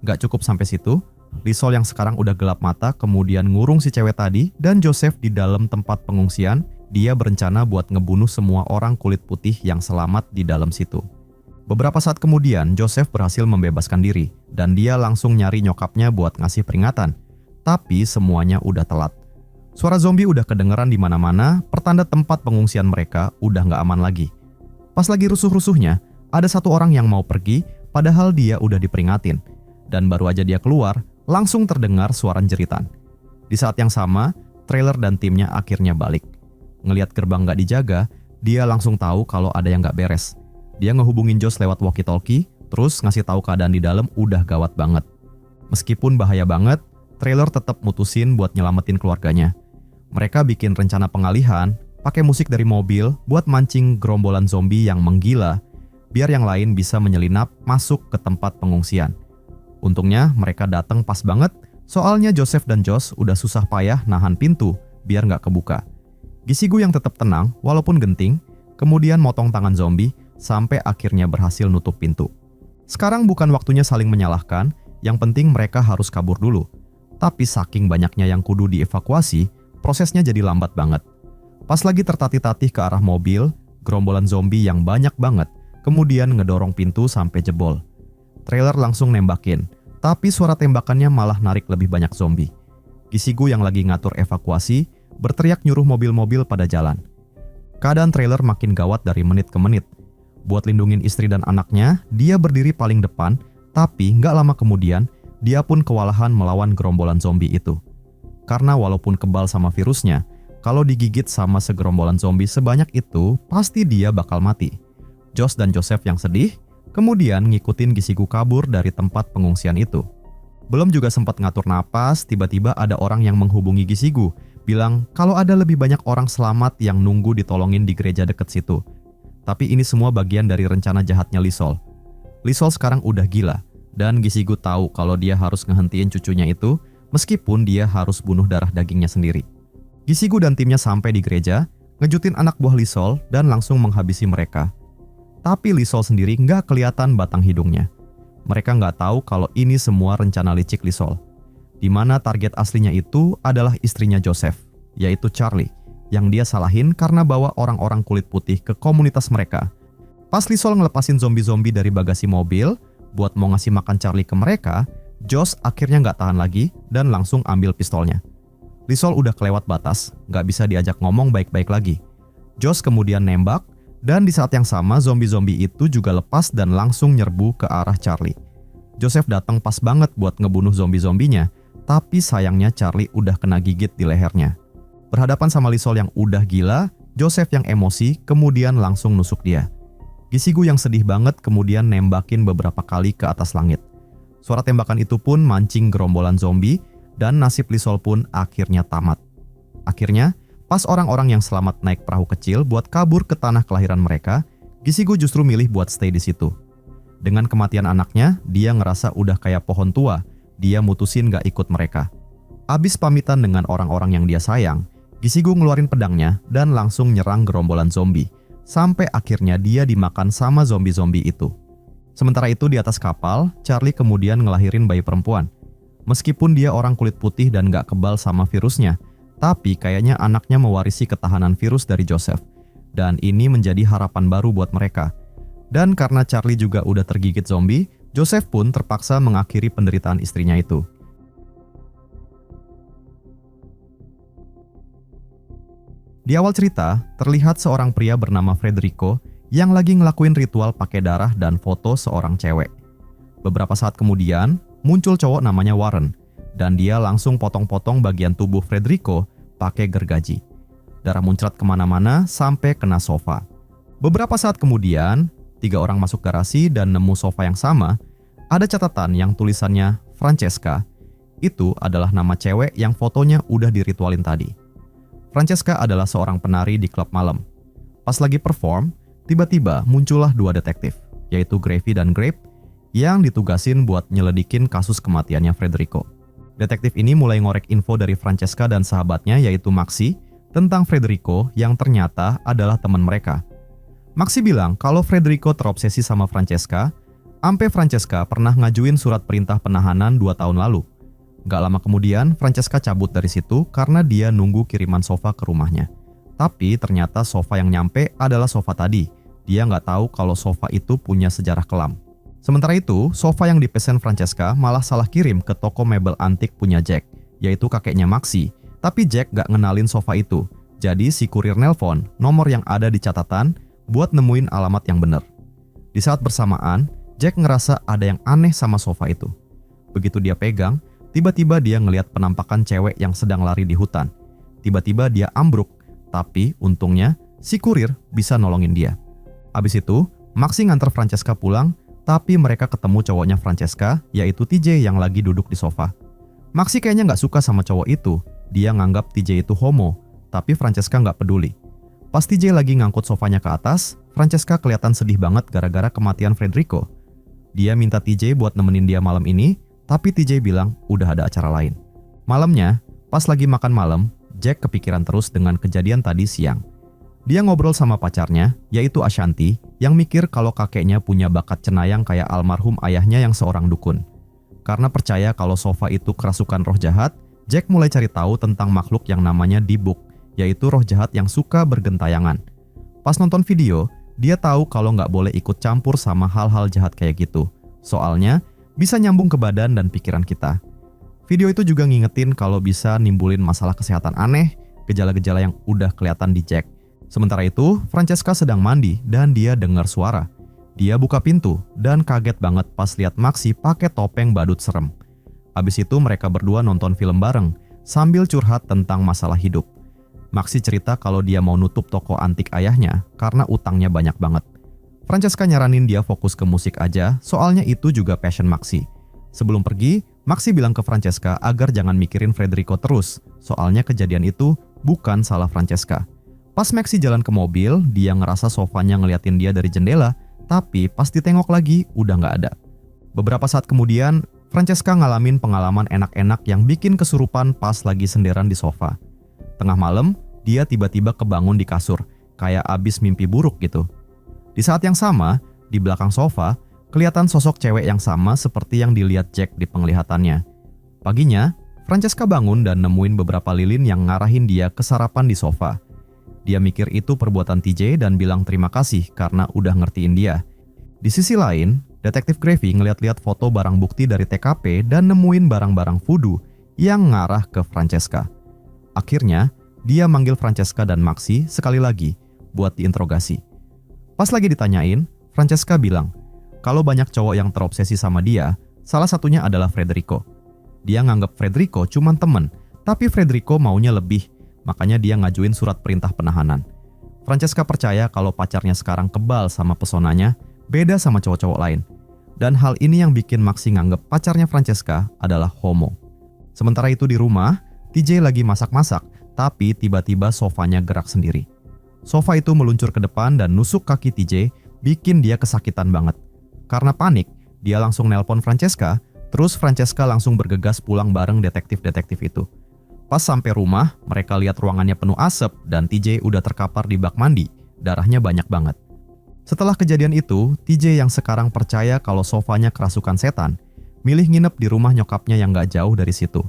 S1: Gak cukup sampai situ, Lysol yang sekarang udah gelap mata kemudian ngurung si cewek tadi dan Joseph di dalam tempat pengungsian. Dia berencana buat ngebunuh semua orang kulit putih yang selamat di dalam situ. Beberapa saat kemudian Joseph berhasil membebaskan diri dan dia langsung nyari nyokapnya buat ngasih peringatan. Tapi semuanya udah telat. Suara zombie udah kedengeran di mana-mana, pertanda tempat pengungsian mereka udah gak aman lagi. Pas lagi rusuh-rusuhnya, ada satu orang yang mau pergi, padahal dia udah diperingatin. Dan baru aja dia keluar, langsung terdengar suara jeritan. Di saat yang sama, Trailer dan timnya akhirnya balik. Ngelihat gerbang gak dijaga, dia langsung tahu kalau ada yang gak beres. Dia ngehubungin Josh lewat walkie-talkie, terus ngasih tahu keadaan di dalam udah gawat banget. Meskipun bahaya banget, Trailer tetap mutusin buat nyelamatin keluarganya. Mereka bikin rencana pengalihan, pakai musik dari mobil buat mancing gerombolan zombie yang menggila, biar yang lain bisa menyelinap masuk ke tempat pengungsian. Untungnya mereka datang pas banget, soalnya Joseph dan Josh udah susah payah nahan pintu biar nggak kebuka. Gisigu yang tetap tenang walaupun genting, kemudian motong tangan zombie sampai akhirnya berhasil nutup pintu. Sekarang bukan waktunya saling menyalahkan, yang penting mereka harus kabur dulu. Tapi saking banyaknya yang kudu dievakuasi, prosesnya jadi lambat banget. Pas lagi tertatih-tatih ke arah mobil, gerombolan zombie yang banyak banget kemudian ngedorong pintu sampai jebol. Trailer langsung nembakin, tapi suara tembakannya malah narik lebih banyak zombie. Gisigu yang lagi ngatur evakuasi berteriak nyuruh mobil-mobil pada jalan. Keadaan Trailer makin gawat dari menit ke menit. Buat lindungin istri dan anaknya, dia berdiri paling depan, tapi nggak lama kemudian, dia pun kewalahan melawan gerombolan zombie itu. Karena walaupun kebal sama virusnya, kalau digigit sama segerombolan zombie sebanyak itu, pasti dia bakal mati. Josh dan Joseph yang sedih, kemudian ngikutin Gisigu kabur dari tempat pengungsian itu. Belum juga sempat ngatur napas, tiba-tiba ada orang yang menghubungi Gisigu, bilang kalau ada lebih banyak orang selamat yang nunggu ditolongin di gereja deket situ. Tapi ini semua bagian dari rencana jahatnya Lysol. Lysol sekarang udah gila, dan Gisigu tahu kalau dia harus ngehentiin cucunya itu, meskipun dia harus bunuh darah dagingnya sendiri. Gisigu dan timnya sampai di gereja, ngejutin anak buah Lysol dan langsung menghabisi mereka. Tapi Lysol sendiri nggak kelihatan batang hidungnya. Mereka nggak tahu kalau ini semua rencana licik Lysol. Di mana target aslinya itu adalah istrinya Joseph, yaitu Charlie, yang dia salahin karena bawa orang-orang kulit putih ke komunitas mereka. Pas Lysol ngelepasin zombie-zombie dari bagasi mobil, buat mau ngasih makan Charlie ke mereka, Josh akhirnya nggak tahan lagi dan langsung ambil pistolnya. Lysol udah kelewat batas, nggak bisa diajak ngomong baik-baik lagi. Josh kemudian nembak, dan di saat yang sama zombie-zombie itu juga lepas dan langsung nyerbu ke arah Charlie. Joseph datang pas banget buat ngebunuh zombie-zombinya, tapi sayangnya Charlie udah kena gigit di lehernya. Berhadapan sama Lysol yang udah gila, Joseph yang emosi kemudian langsung nusuk dia. Gisigu yang sedih banget kemudian nembakin beberapa kali ke atas langit. Suara tembakan itu pun mancing gerombolan zombie dan nasib Lysol pun akhirnya tamat. Akhirnya, pas orang-orang yang selamat naik perahu kecil buat kabur ke tanah kelahiran mereka, Gisigo justru milih buat stay di situ. Dengan kematian anaknya, dia ngerasa udah kayak pohon tua, dia mutusin gak ikut mereka. Abis pamitan dengan orang-orang yang dia sayang, Gisigo ngeluarin pedangnya dan langsung nyerang gerombolan zombie, sampai akhirnya dia dimakan sama zombie-zombie itu. Sementara itu di atas kapal, Charlie kemudian ngelahirin bayi perempuan. Meskipun dia orang kulit putih dan gak kebal sama virusnya, tapi kayaknya anaknya mewarisi ketahanan virus dari Joseph. Dan ini menjadi harapan baru buat mereka. Dan karena Charlie juga udah tergigit zombie, Joseph pun terpaksa mengakhiri penderitaan istrinya itu. Di awal cerita, terlihat seorang pria bernama Federico yang lagi ngelakuin ritual pakai darah dan foto seorang cewek. Beberapa saat kemudian, muncul cowok namanya Warren, dan dia langsung potong-potong bagian tubuh Federico pakai gergaji. Darah muncrat kemana-mana sampai kena sofa. Beberapa saat kemudian, 3 orang masuk garasi dan nemu sofa yang sama. Ada catatan yang tulisannya Francesca. Itu adalah nama cewek yang fotonya udah diritualin tadi. Francesca adalah seorang penari di klub malam. Pas lagi perform, tiba-tiba muncullah 2 detektif, yaitu Gravy dan Grape, yang ditugasin buat nyelidikin kasus kematiannya Federico. Detektif ini mulai ngorek info dari Francesca dan sahabatnya yaitu Maxi tentang Federico yang ternyata adalah teman mereka. Maxi bilang kalau Federico terobsesi sama Francesca, sampai Francesca pernah ngajuin surat perintah penahanan 2 tahun lalu. Gak lama kemudian, Francesca cabut dari situ karena dia nunggu kiriman sofa ke rumahnya. Tapi ternyata sofa yang nyampe adalah sofa tadi. Dia nggak tahu kalau sofa itu punya sejarah kelam. Sementara itu, sofa yang dipesan Francesca malah salah kirim ke toko mebel antik punya Jack, yaitu kakeknya Maxi. Tapi Jack nggak ngenalin sofa itu. Jadi si kurir nelpon nomor yang ada di catatan buat nemuin alamat yang benar. Di saat bersamaan, Jack ngerasa ada yang aneh sama sofa itu. Begitu dia pegang, tiba-tiba dia ngelihat penampakan cewek yang sedang lari di hutan. Tiba-tiba dia ambruk. Tapi untungnya si kurir bisa nolongin dia. Abis itu, Maxi nganter Francesca pulang, tapi mereka ketemu cowoknya Francesca, yaitu TJ yang lagi duduk di sofa. Maxi kayaknya nggak suka sama cowok itu. Dia nganggap TJ itu homo, tapi Francesca nggak peduli. Pas TJ lagi ngangkut sofanya ke atas, Francesca kelihatan sedih banget gara-gara kematian Federico. Dia minta TJ buat nemenin dia malam ini, tapi TJ bilang udah ada acara lain. Malamnya, pas lagi makan malam, Jack kepikiran terus dengan kejadian tadi siang. Dia ngobrol sama pacarnya, yaitu Ashanti, yang mikir kalau kakeknya punya bakat cenayang kayak almarhum ayahnya yang seorang dukun. Karena percaya kalau sofa itu kerasukan roh jahat, Jack mulai cari tahu tentang makhluk yang namanya Dibuk, yaitu roh jahat yang suka bergentayangan. Pas nonton video, dia tahu kalau nggak boleh ikut campur sama hal-hal jahat kayak gitu. Soalnya, bisa nyambung ke badan dan pikiran kita. Video itu juga ngingetin kalau bisa nimbulin masalah kesehatan aneh, gejala-gejala yang udah kelihatan di Jack. Sementara itu, Francesca sedang mandi dan dia dengar suara. Dia buka pintu dan kaget banget pas lihat Maxi pakai topeng badut serem. Abis itu mereka berdua nonton film bareng sambil curhat tentang masalah hidup. Maxi cerita kalau dia mau nutup toko antik ayahnya karena utangnya banyak banget. Francesca nyaranin dia fokus ke musik aja, soalnya itu juga passion Maxi. Sebelum pergi, Maxi bilang ke Francesca agar jangan mikirin Federico terus, soalnya kejadian itu bukan salah Francesca. Pas Maxi jalan ke mobil, dia ngerasa sofanya ngeliatin dia dari jendela, tapi pas ditengok lagi udah nggak ada. Beberapa saat kemudian, Francesca ngalamin pengalaman enak-enak yang bikin kesurupan pas lagi senderan di sofa. Tengah malam, dia tiba-tiba kebangun di kasur, kayak abis mimpi buruk gitu. Di saat yang sama, di belakang sofa, kelihatan sosok cewek yang sama seperti yang dilihat Jack di penglihatannya. Paginya, Francesca bangun dan nemuin beberapa lilin yang ngarahin dia ke sarapan di sofa. Dia mikir itu perbuatan TJ dan bilang terima kasih karena udah ngertiin dia. Di sisi lain, Detektif Gravy ngeliat-liat foto barang bukti dari TKP dan nemuin barang-barang voodoo yang ngarah ke Francesca. Akhirnya, dia manggil Francesca dan Maxi sekali lagi buat diinterogasi. Pas lagi ditanyain, Francesca bilang, kalau banyak cowok yang terobsesi sama dia, salah satunya adalah Federico. Dia nganggap Federico cuma temen, tapi Federico maunya lebih, makanya dia ngajuin surat perintah penahanan. Francesca percaya kalau pacarnya sekarang kebal sama pesonanya, beda sama cowok-cowok lain. Dan hal ini yang bikin Maxi nganggap pacarnya Francesca adalah homo. Sementara itu di rumah, TJ lagi masak-masak tapi tiba-tiba sofanya gerak sendiri. Sofa itu meluncur ke depan dan nusuk kaki TJ, bikin dia kesakitan banget. Karena panik, dia langsung nelpon Francesca, terus Francesca langsung bergegas pulang bareng detektif-detektif itu. Pas sampai rumah, mereka lihat ruangannya penuh asap dan TJ udah terkapar di bak mandi, darahnya banyak banget. Setelah kejadian itu, TJ yang sekarang percaya kalau sofanya kerasukan setan, milih nginep di rumah nyokapnya yang gak jauh dari situ.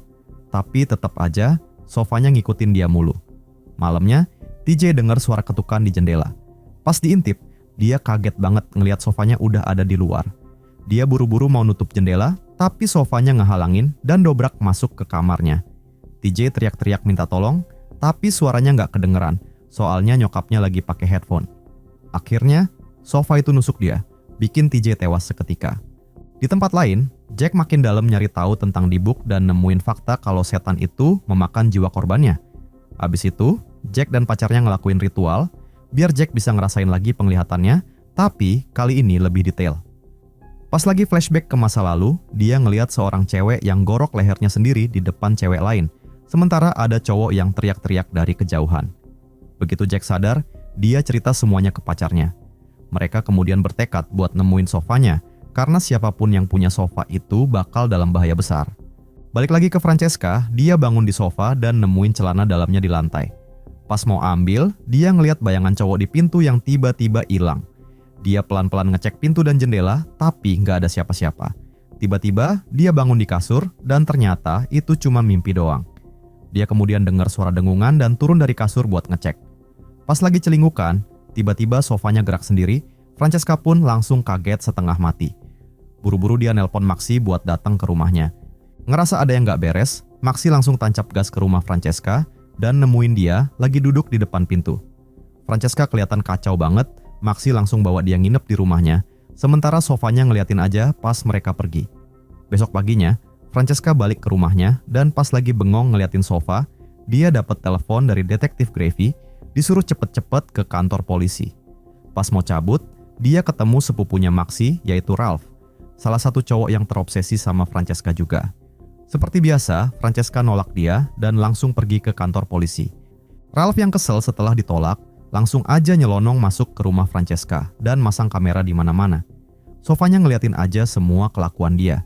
S1: Tapi tetap aja, sofanya ngikutin dia mulu. Malamnya, TJ dengar suara ketukan di jendela. Pas diintip, dia kaget banget ngelihat sofanya udah ada di luar. Dia buru-buru mau nutup jendela, tapi sofanya ngehalangin dan dobrak masuk ke kamarnya. TJ teriak-teriak minta tolong, tapi suaranya gak kedengeran, soalnya nyokapnya lagi pakai headphone. Akhirnya, sofa itu nusuk dia, bikin TJ tewas seketika. Di tempat lain, Jack makin dalam nyari tahu tentang Dibuk dan nemuin fakta kalau setan itu memakan jiwa korbannya. Habis itu, Jack dan pacarnya ngelakuin ritual, biar Jack bisa ngerasain lagi penglihatannya, tapi kali ini lebih detail. Pas lagi flashback ke masa lalu, dia ngelihat seorang cewek yang gorok lehernya sendiri di depan cewek lain, sementara ada cowok yang teriak-teriak dari kejauhan. Begitu Jack sadar, dia cerita semuanya ke pacarnya. Mereka kemudian bertekad buat nemuin sofanya, karena siapapun yang punya sofa itu bakal dalam bahaya besar. Balik lagi ke Francesca, dia bangun di sofa dan nemuin celana dalamnya di lantai. Pas mau ambil, dia ngelihat bayangan cowok di pintu yang tiba-tiba hilang. Dia pelan-pelan ngecek pintu dan jendela, tapi nggak ada siapa-siapa. Tiba-tiba, dia bangun di kasur dan ternyata itu cuma mimpi doang. Dia kemudian dengar suara dengungan dan turun dari kasur buat ngecek. Pas lagi celingukan, tiba-tiba sofanya gerak sendiri. Francesca pun langsung kaget setengah mati. Buru-buru dia nelpon Maxi buat datang ke rumahnya. Ngerasa ada yang gak beres, Maxi langsung tancap gas ke rumah Francesca dan nemuin dia lagi duduk di depan pintu. Francesca kelihatan kacau banget, Maxi langsung bawa dia nginep di rumahnya, sementara sofanya ngeliatin aja pas mereka pergi. Besok paginya, Francesca balik ke rumahnya dan pas lagi bengong ngeliatin sofa, dia dapat telepon dari detektif Gravy, disuruh cepet-cepet ke kantor polisi. Pas mau cabut, dia ketemu sepupunya Maxi, yaitu Ralph, salah satu cowok yang terobsesi sama Francesca juga. Seperti biasa, Francesca nolak dia dan langsung pergi ke kantor polisi. Ralph yang kesel setelah ditolak, langsung aja nyelonong masuk ke rumah Francesca dan masang kamera di mana-mana. Sofanya ngeliatin aja semua kelakuan dia.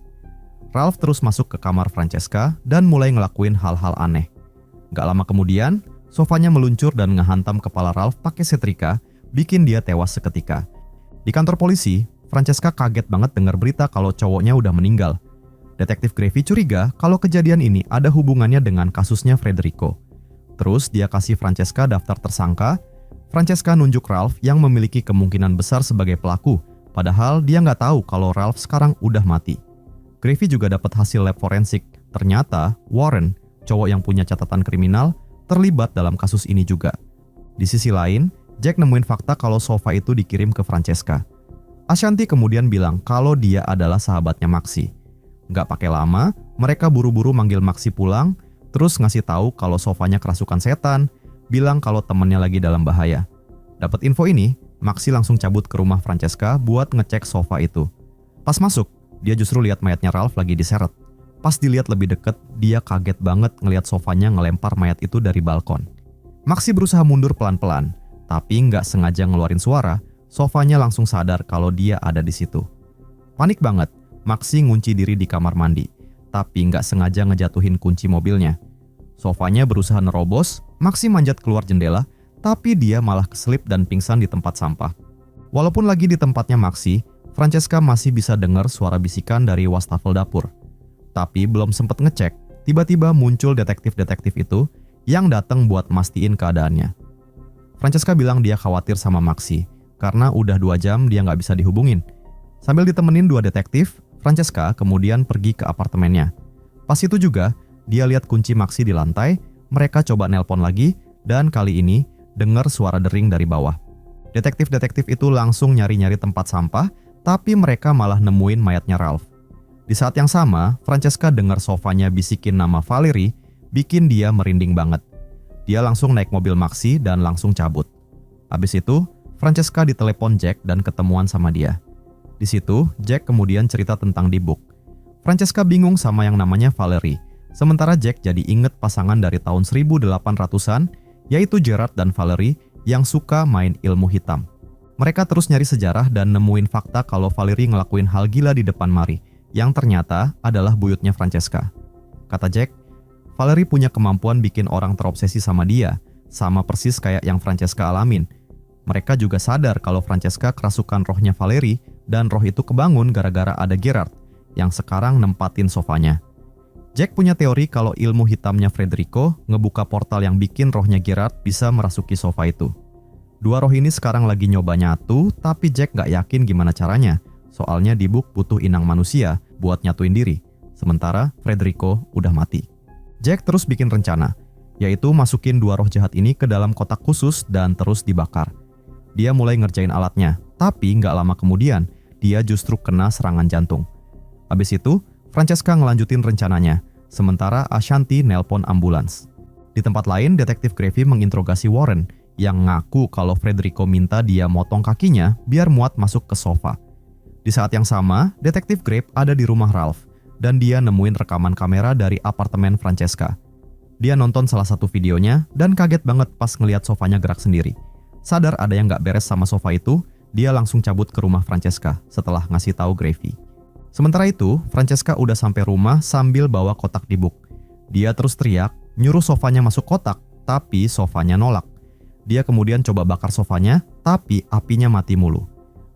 S1: Ralph terus masuk ke kamar Francesca dan mulai ngelakuin hal-hal aneh. Gak lama kemudian, sofanya meluncur dan ngehantam kepala Ralph pakai setrika, bikin dia tewas seketika. Di kantor polisi, Francesca kaget banget dengar berita kalau cowoknya udah meninggal. Detektif Gravy curiga kalau kejadian ini ada hubungannya dengan kasusnya Federico. Terus dia kasih Francesca daftar tersangka. Francesca nunjuk Ralph yang memiliki kemungkinan besar sebagai pelaku, padahal dia nggak tahu kalau Ralph sekarang udah mati. Gravy juga dapat hasil lab forensik. Ternyata Warren, cowok yang punya catatan kriminal, terlibat dalam kasus ini juga. Di sisi lain, Jack nemuin fakta kalau sofa itu dikirim ke Francesca. Ashanti kemudian bilang kalau dia adalah sahabatnya Maxi. Gak pakai lama, mereka buru-buru manggil Maxi pulang, terus ngasih tahu kalau sofanya kerasukan setan, bilang kalau temennya lagi dalam bahaya. Dapat info ini, Maxi langsung cabut ke rumah Francesca buat ngecek sofa itu. Pas masuk, dia justru lihat mayatnya Ralph lagi diseret. Pas dilihat lebih deket, dia kaget banget ngelihat sofanya ngelempar mayat itu dari balkon. Maxi berusaha mundur pelan-pelan, tapi nggak sengaja ngeluarin suara. Sofanya langsung sadar kalau dia ada di situ. Panik banget, Maxi ngunci diri di kamar mandi, tapi nggak sengaja ngejatuhin kunci mobilnya. Sofanya berusaha nerobos, Maxi manjat keluar jendela, tapi dia malah keselip dan pingsan di tempat sampah. Walaupun lagi di tempatnya Maxi, Francesca masih bisa dengar suara bisikan dari wastafel dapur. Tapi belum sempat ngecek, tiba-tiba muncul detektif-detektif itu yang datang buat mastiin keadaannya. Francesca bilang dia khawatir sama Maxi, karena udah 2 jam dia nggak bisa dihubungin. Sambil ditemenin 2 detektif, Francesca kemudian pergi ke apartemennya. Pas itu juga, dia lihat kunci Maxi di lantai, mereka coba nelpon lagi, dan kali ini dengar suara dering dari bawah. Detektif-detektif itu langsung nyari-nyari tempat sampah, tapi mereka malah nemuin mayatnya Ralph. Di saat yang sama, Francesca dengar sofanya bisikin nama Valerie, bikin dia merinding banget. Dia langsung naik mobil Maxi dan langsung cabut. Habis itu, Francesca ditelepon Jack dan ketemuan sama dia. Di situ, Jack kemudian cerita tentang Dibuk. Francesca bingung sama yang namanya Valerie. Sementara Jack jadi inget pasangan dari tahun 1800-an, yaitu Gerard dan Valerie yang suka main ilmu hitam. Mereka terus nyari sejarah dan nemuin fakta kalau Valerie ngelakuin hal gila di depan Mary, yang ternyata adalah buyutnya Francesca. Kata Jack, Valerie punya kemampuan bikin orang terobsesi sama dia, sama persis kayak yang Francesca alamin. Mereka juga sadar kalau Francesca kerasukan rohnya Valerie dan roh itu kebangun gara-gara ada Gerard yang sekarang nempatin sofanya. Jack punya teori kalau ilmu hitamnya Federico ngebuka portal yang bikin rohnya Gerard bisa merasuki sofa itu. Dua roh ini sekarang lagi nyoba nyatu, tapi Jack gak yakin gimana caranya. Soalnya di book butuh inang manusia buat nyatuin diri, sementara Federico udah mati. Jack terus bikin rencana, yaitu masukin dua roh jahat ini ke dalam kotak khusus dan terus dibakar. Dia mulai ngerjain alatnya, tapi nggak lama kemudian, dia justru kena serangan jantung. Habis itu, Francesca ngelanjutin rencananya, sementara Ashanti nelpon ambulans. Di tempat lain, Detektif Gravy menginterogasi Warren, yang ngaku kalau Federico minta dia motong kakinya biar muat masuk ke sofa. Di saat yang sama, Detektif Grape ada di rumah Ralph, dan dia nemuin rekaman kamera dari apartemen Francesca. Dia nonton salah satu videonya dan kaget banget pas ngeliat sofanya gerak sendiri. Sadar ada yang gak beres sama sofa itu, dia langsung cabut ke rumah Francesca setelah ngasih tahu Gravy. Sementara itu, Francesca udah sampai rumah sambil bawa kotak di book. Dia terus teriak, nyuruh sofanya masuk kotak, tapi sofanya nolak. Dia kemudian coba bakar sofanya, tapi apinya mati mulu.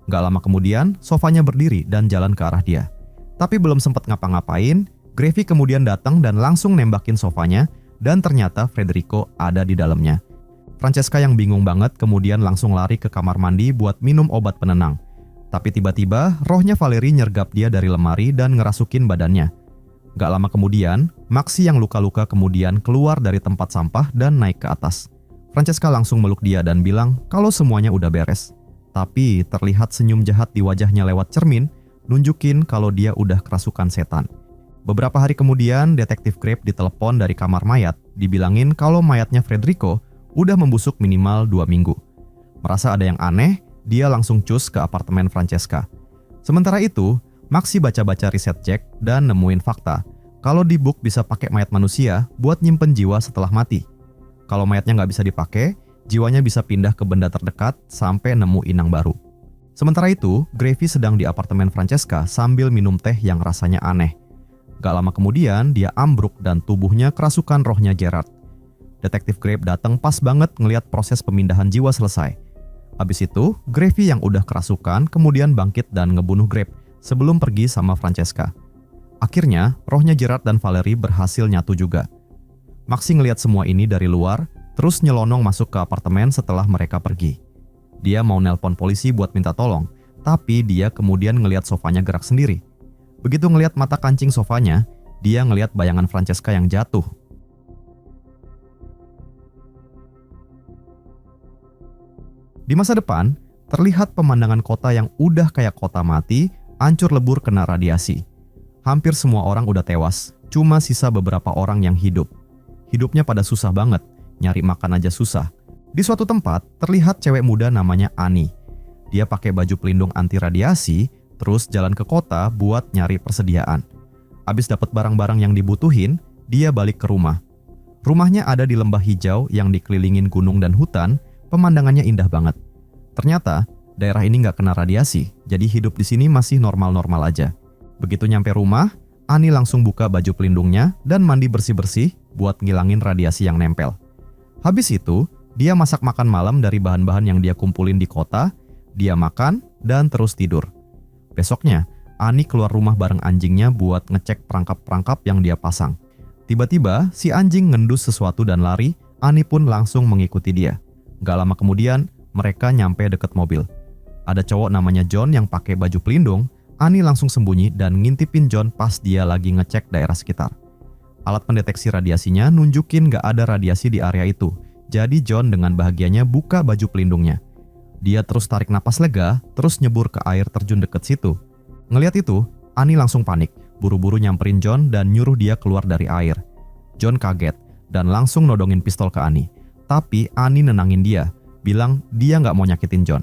S1: Gak lama kemudian, sofanya berdiri dan jalan ke arah dia. Tapi belum sempat ngapa-ngapain, Gravy kemudian datang dan langsung nembakin sofanya, dan ternyata Federico ada di dalamnya. Francesca yang bingung banget kemudian langsung lari ke kamar mandi buat minum obat penenang. Tapi tiba-tiba, rohnya Valerie nyergap dia dari lemari dan ngerasukin badannya. Gak lama kemudian, Maxi yang luka-luka kemudian keluar dari tempat sampah dan naik ke atas. Francesca langsung meluk dia dan bilang kalau semuanya udah beres. Tapi terlihat senyum jahat di wajahnya lewat cermin, nunjukin kalau dia udah kerasukan setan. Beberapa hari kemudian, Detektif Grape ditelepon dari kamar mayat, dibilangin kalau mayatnya Federico udah membusuk minimal 2 minggu. Merasa ada yang aneh, dia langsung cus ke apartemen Francesca. Sementara itu, Maxi baca-baca riset Jack dan nemuin fakta kalau di book bisa pakai mayat manusia buat nyimpen jiwa setelah mati. Kalau mayatnya nggak bisa dipakai, jiwanya bisa pindah ke benda terdekat sampai nemu inang baru. Sementara itu, Gravy sedang di apartemen Francesca sambil minum teh yang rasanya aneh. Gak lama kemudian, dia ambruk dan tubuhnya kerasukan rohnya Gerard. Detektif Grape datang pas banget ngelihat proses pemindahan jiwa selesai. Habis itu, Gravy yang udah kerasukan kemudian bangkit dan ngebunuh Grape sebelum pergi sama Francesca. Akhirnya, rohnya Gerard dan Valerie berhasil nyatu juga. Maxi ngelihat semua ini dari luar, terus nyelonong masuk ke apartemen setelah mereka pergi. Dia mau nelpon polisi buat minta tolong, tapi dia kemudian ngelihat sofanya gerak sendiri. Begitu ngelihat mata kancing sofanya, dia ngelihat bayangan Francesca yang jatuh. Di masa depan, terlihat pemandangan kota yang udah kayak kota mati, hancur lebur kena radiasi. Hampir semua orang udah tewas, cuma sisa beberapa orang yang hidup. Hidupnya pada susah banget, nyari makan aja susah. Di suatu tempat, terlihat cewek muda namanya Annie. Dia pakai baju pelindung anti radiasi, terus jalan ke kota buat nyari persediaan. Abis dapat barang-barang yang dibutuhin, dia balik ke rumah. Rumahnya ada di lembah hijau yang dikelilingin gunung dan hutan, pemandangannya indah banget. Ternyata, daerah ini nggak kena radiasi, jadi hidup di sini masih normal-normal aja. Begitu nyampe rumah, Annie langsung buka baju pelindungnya dan mandi bersih-bersih buat ngilangin radiasi yang nempel. Habis itu, dia masak makan malam dari bahan-bahan yang dia kumpulin di kota, dia makan, dan terus tidur. Besoknya, Annie keluar rumah bareng anjingnya buat ngecek perangkap-perangkap yang dia pasang. Tiba-tiba, si anjing ngendus sesuatu dan lari, Annie pun langsung mengikuti dia. Gak lama kemudian, mereka nyampe deket mobil. Ada cowok namanya John yang pakai baju pelindung, Annie langsung sembunyi dan ngintipin John pas dia lagi ngecek daerah sekitar. Alat pendeteksi radiasinya nunjukin gak ada radiasi di area itu. Jadi John dengan bahagianya buka baju pelindungnya. Dia terus tarik napas lega, terus nyebur ke air terjun deket situ. Ngeliat itu, Annie langsung panik, buru-buru nyamperin John dan nyuruh dia keluar dari air. John kaget dan langsung nodongin pistol ke Annie. Tapi Annie nenangin dia, bilang dia nggak mau nyakitin John.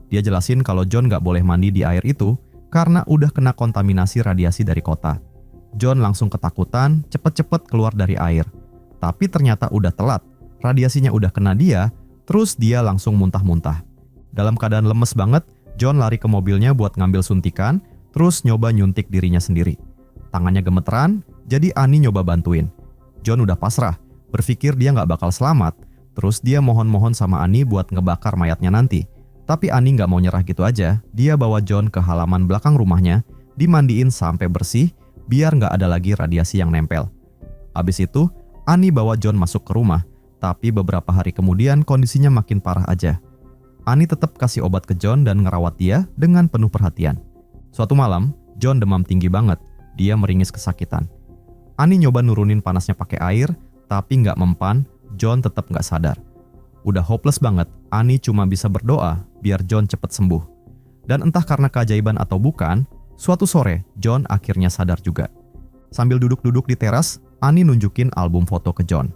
S1: Dia jelasin kalau John nggak boleh mandi di air itu karena udah kena kontaminasi radiasi dari kota. John langsung ketakutan, cepet-cepet keluar dari air. Tapi ternyata udah telat, radiasinya udah kena dia, terus dia langsung muntah-muntah. Dalam keadaan lemes banget, John lari ke mobilnya buat ngambil suntikan, terus nyoba nyuntik dirinya sendiri. Tangannya gemeteran, jadi Annie nyoba bantuin. John udah pasrah, berpikir dia nggak bakal selamat, terus dia mohon-mohon sama Annie buat ngebakar mayatnya nanti. Tapi Annie nggak mau nyerah gitu aja, dia bawa John ke halaman belakang rumahnya, dimandiin sampai bersih, biar nggak ada lagi radiasi yang nempel. Abis itu, Annie bawa John masuk ke rumah, tapi beberapa hari kemudian kondisinya makin parah aja. Annie tetap kasih obat ke John dan ngerawat dia dengan penuh perhatian. Suatu malam, John demam tinggi banget, dia meringis kesakitan. Annie nyoba nurunin panasnya pakai air, tapi nggak mempan, John tetap nggak sadar. Udah hopeless banget, Annie cuma bisa berdoa biar John cepet sembuh. Dan entah karena keajaiban atau bukan, suatu sore John akhirnya sadar juga. Sambil duduk-duduk di teras, Annie nunjukin album foto ke John.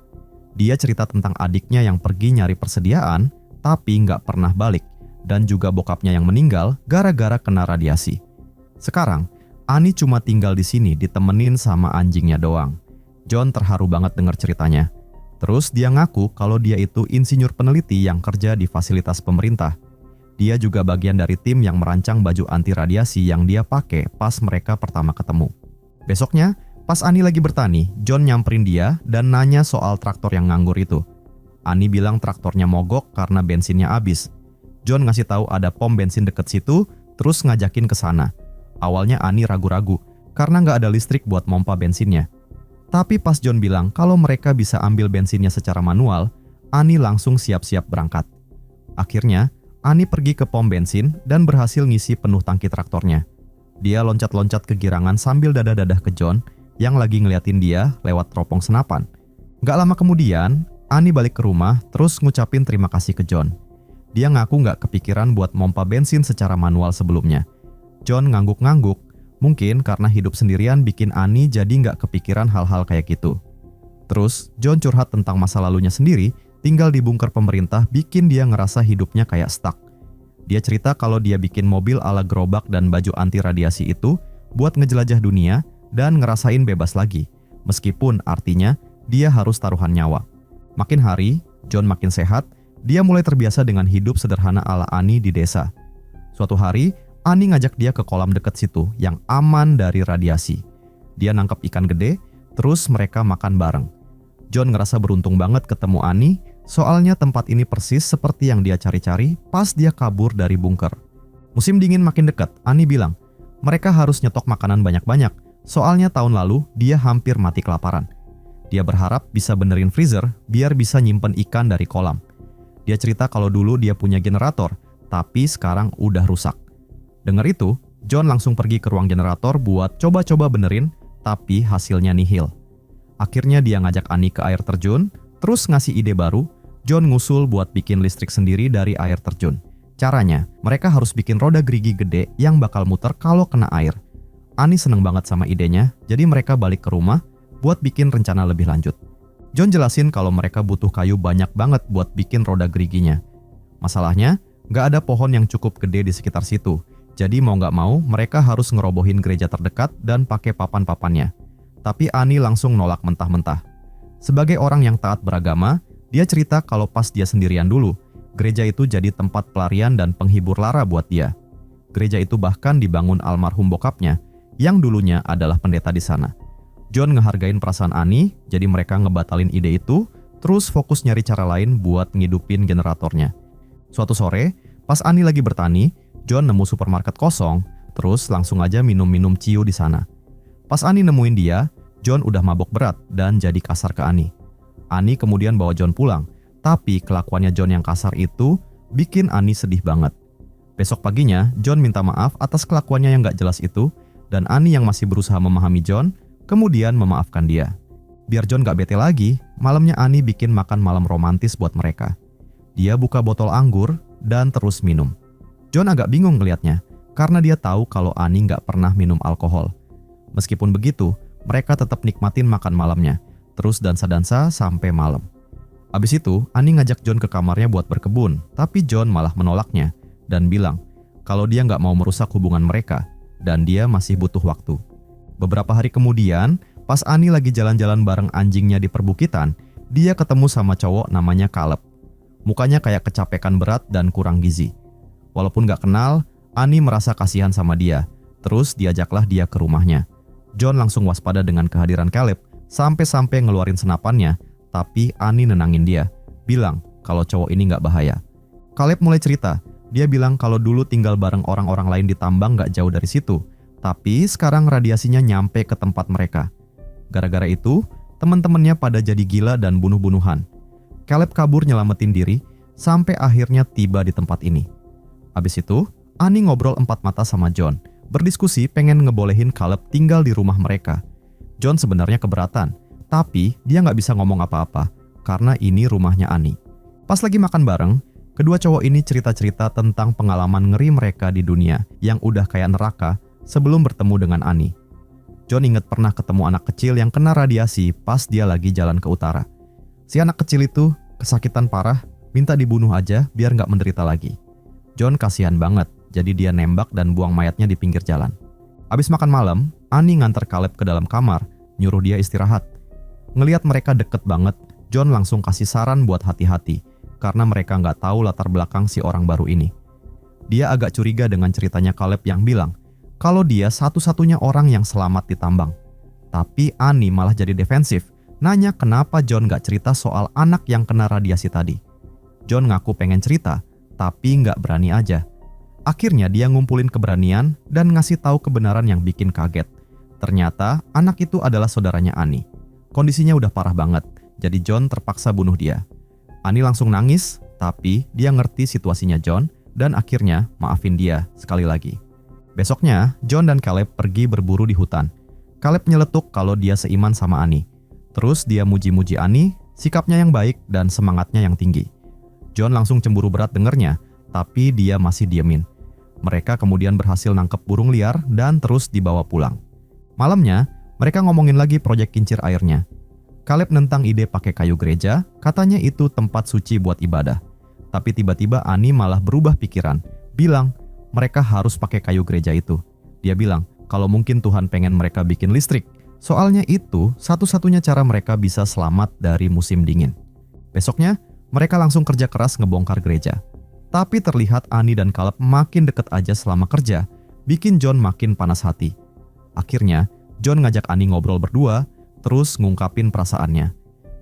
S1: Dia cerita tentang adiknya yang pergi nyari persediaan, tapi nggak pernah balik, dan juga bokapnya yang meninggal gara-gara kena radiasi. Sekarang, Annie cuma tinggal di sini ditemenin sama anjingnya doang. John terharu banget dengar ceritanya. Terus dia ngaku kalau dia itu insinyur peneliti yang kerja di fasilitas pemerintah. Dia juga bagian dari tim yang merancang baju anti radiasi yang dia pakai pas mereka pertama ketemu. Besoknya, pas Annie lagi bertani, John nyamperin dia dan nanya soal traktor yang nganggur itu. Annie bilang traktornya mogok karena bensinnya habis. John ngasih tahu ada pom bensin deket situ, terus ngajakin ke sana. Awalnya Annie ragu-ragu, karena nggak ada listrik buat mompa bensinnya. Tapi pas John bilang kalau mereka bisa ambil bensinnya secara manual, Annie langsung siap-siap berangkat. Akhirnya, Annie pergi ke pom bensin dan berhasil ngisi penuh tangki traktornya. Dia loncat-loncat ke girangan sambil dadah-dadah ke John yang lagi ngeliatin dia lewat teropong senapan. Gak lama kemudian, Annie balik ke rumah terus ngucapin terima kasih ke John. Dia ngaku gak kepikiran buat mompa bensin secara manual sebelumnya. John ngangguk-ngangguk, mungkin karena hidup sendirian bikin Annie jadi gak kepikiran hal-hal kayak gitu. Terus, John curhat tentang masa lalunya sendiri, tinggal di bunker pemerintah bikin dia ngerasa hidupnya kayak stuck. Dia cerita kalau dia bikin mobil ala gerobak dan baju anti radiasi itu buat ngejelajah dunia dan ngerasain bebas lagi, meskipun artinya dia harus taruhan nyawa. Makin hari, John makin sehat, dia mulai terbiasa dengan hidup sederhana ala Annie di desa. Suatu hari, Annie ngajak dia ke kolam dekat situ yang aman dari radiasi. Dia nangkep ikan gede, terus mereka makan bareng. John ngerasa beruntung banget ketemu Annie, soalnya tempat ini persis seperti yang dia cari-cari pas dia kabur dari bunker. Musim dingin makin dekat, Annie bilang, mereka harus nyetok makanan banyak-banyak, soalnya tahun lalu dia hampir mati kelaparan. Dia berharap bisa benerin freezer biar bisa nyimpen ikan dari kolam. Dia cerita kalau dulu dia punya generator, tapi sekarang udah rusak. Dengar itu, John langsung pergi ke ruang generator buat coba-coba benerin, tapi hasilnya nihil. Akhirnya dia ngajak Annie ke air terjun, terus ngasih ide baru. John ngusul buat bikin listrik sendiri dari air terjun. Caranya, mereka harus bikin roda gerigi gede yang bakal muter kalau kena air. Annie seneng banget sama idenya, jadi mereka balik ke rumah buat bikin rencana lebih lanjut. John jelasin kalau mereka butuh kayu banyak banget buat bikin roda geriginya. Masalahnya, gak ada pohon yang cukup gede di sekitar situ. Jadi mau gak mau, mereka harus ngerobohin gereja terdekat dan pakai papan-papannya. Tapi Annie langsung nolak mentah-mentah. Sebagai orang yang taat beragama, dia cerita kalau pas dia sendirian dulu, gereja itu jadi tempat pelarian dan penghibur lara buat dia. Gereja itu bahkan dibangun almarhum bokapnya, yang dulunya adalah pendeta di sana. John ngehargain perasaan Annie, jadi mereka ngebatalin ide itu, terus fokus nyari cara lain buat ngidupin generatornya. Suatu sore, pas Annie lagi bertani, John nemu supermarket kosong, terus langsung aja minum-minum ciu di sana. Pas Annie nemuin dia, John udah mabok berat dan jadi kasar ke Annie. Annie kemudian bawa John pulang, tapi kelakuannya John yang kasar itu bikin Annie sedih banget. Besok paginya, John minta maaf atas kelakuannya yang gak jelas itu, dan Annie yang masih berusaha memahami John, kemudian memaafkan dia. Biar John gak bete lagi, malamnya Annie bikin makan malam romantis buat mereka. Dia buka botol anggur dan terus minum. John agak bingung ngeliatnya, karena dia tahu kalau Annie gak pernah minum alkohol. Meskipun begitu, mereka tetap nikmatin makan malamnya, terus dansa-dansa sampai malam. Abis itu, Annie ngajak John ke kamarnya buat berkebun, tapi John malah menolaknya dan bilang kalau dia gak mau merusak hubungan mereka dan dia masih butuh waktu. Beberapa hari kemudian, pas Ani lagi jalan-jalan bareng anjingnya di perbukitan, dia ketemu sama cowok namanya Caleb. Mukanya kayak kecapekan berat dan kurang gizi. Walaupun gak kenal, Ani merasa kasihan sama dia. Terus diajaklah dia ke rumahnya. John langsung waspada dengan kehadiran Caleb, sampai-sampai ngeluarin senapannya, tapi Ani nenangin dia, bilang kalau cowok ini gak bahaya. Caleb mulai cerita, dia bilang kalau dulu tinggal bareng orang-orang lain di tambang gak jauh dari situ, tapi sekarang radiasinya nyampe ke tempat mereka. Gara-gara itu, teman-temannya pada jadi gila dan bunuh-bunuhan. Caleb kabur nyelamatin diri, sampai akhirnya tiba di tempat ini. Abis itu, Ani ngobrol empat mata sama John, berdiskusi pengen ngebolehin Caleb tinggal di rumah mereka. John sebenarnya keberatan, tapi dia nggak bisa ngomong apa-apa, karena ini rumahnya Ani. Pas lagi makan bareng, kedua cowok ini cerita-cerita tentang pengalaman ngeri mereka di dunia yang udah kayak neraka sebelum bertemu dengan Ani. John inget pernah ketemu anak kecil yang kena radiasi pas dia lagi jalan ke utara. Si anak kecil itu kesakitan parah, minta dibunuh aja biar nggak menderita lagi. John kasihan banget, jadi dia nembak dan buang mayatnya di pinggir jalan. Abis makan malam, Ani nganter Caleb ke dalam kamar, nyuruh dia istirahat. Ngeliat mereka deket banget, John langsung kasih saran buat hati-hati, karena mereka nggak tahu latar belakang si orang baru ini. Dia agak curiga dengan ceritanya Caleb yang bilang, kalau dia satu-satunya orang yang selamat di tambang. Tapi Ani malah jadi defensif, nanya kenapa John nggak cerita soal anak yang kena radiasi tadi. John ngaku pengen cerita, tapi nggak berani aja. Akhirnya dia ngumpulin keberanian dan ngasih tahu kebenaran yang bikin kaget. Ternyata anak itu adalah saudaranya Ani. Kondisinya udah parah banget, jadi John terpaksa bunuh dia. Ani langsung nangis, tapi dia ngerti situasinya John dan akhirnya maafin dia sekali lagi. Besoknya, John dan Caleb pergi berburu di hutan. Caleb nyeletuk kalau dia seiman sama Ani. Terus dia muji-muji Ani, sikapnya yang baik dan semangatnya yang tinggi. John langsung cemburu berat dengernya, tapi dia masih diemin. Mereka kemudian berhasil nangkep burung liar dan terus dibawa pulang. Malamnya, mereka ngomongin lagi proyek kincir airnya. Caleb nentang ide pakai kayu gereja, katanya itu tempat suci buat ibadah. Tapi tiba-tiba Ani malah berubah pikiran, bilang mereka harus pakai kayu gereja itu. Dia bilang kalau mungkin Tuhan pengen mereka bikin listrik, soalnya itu satu-satunya cara mereka bisa selamat dari musim dingin. Besoknya, mereka langsung kerja keras ngebongkar gereja. Tapi terlihat Ani dan Caleb makin deket aja selama kerja, bikin John makin panas hati. Akhirnya, John ngajak Ani ngobrol berdua, terus ngungkapin perasaannya.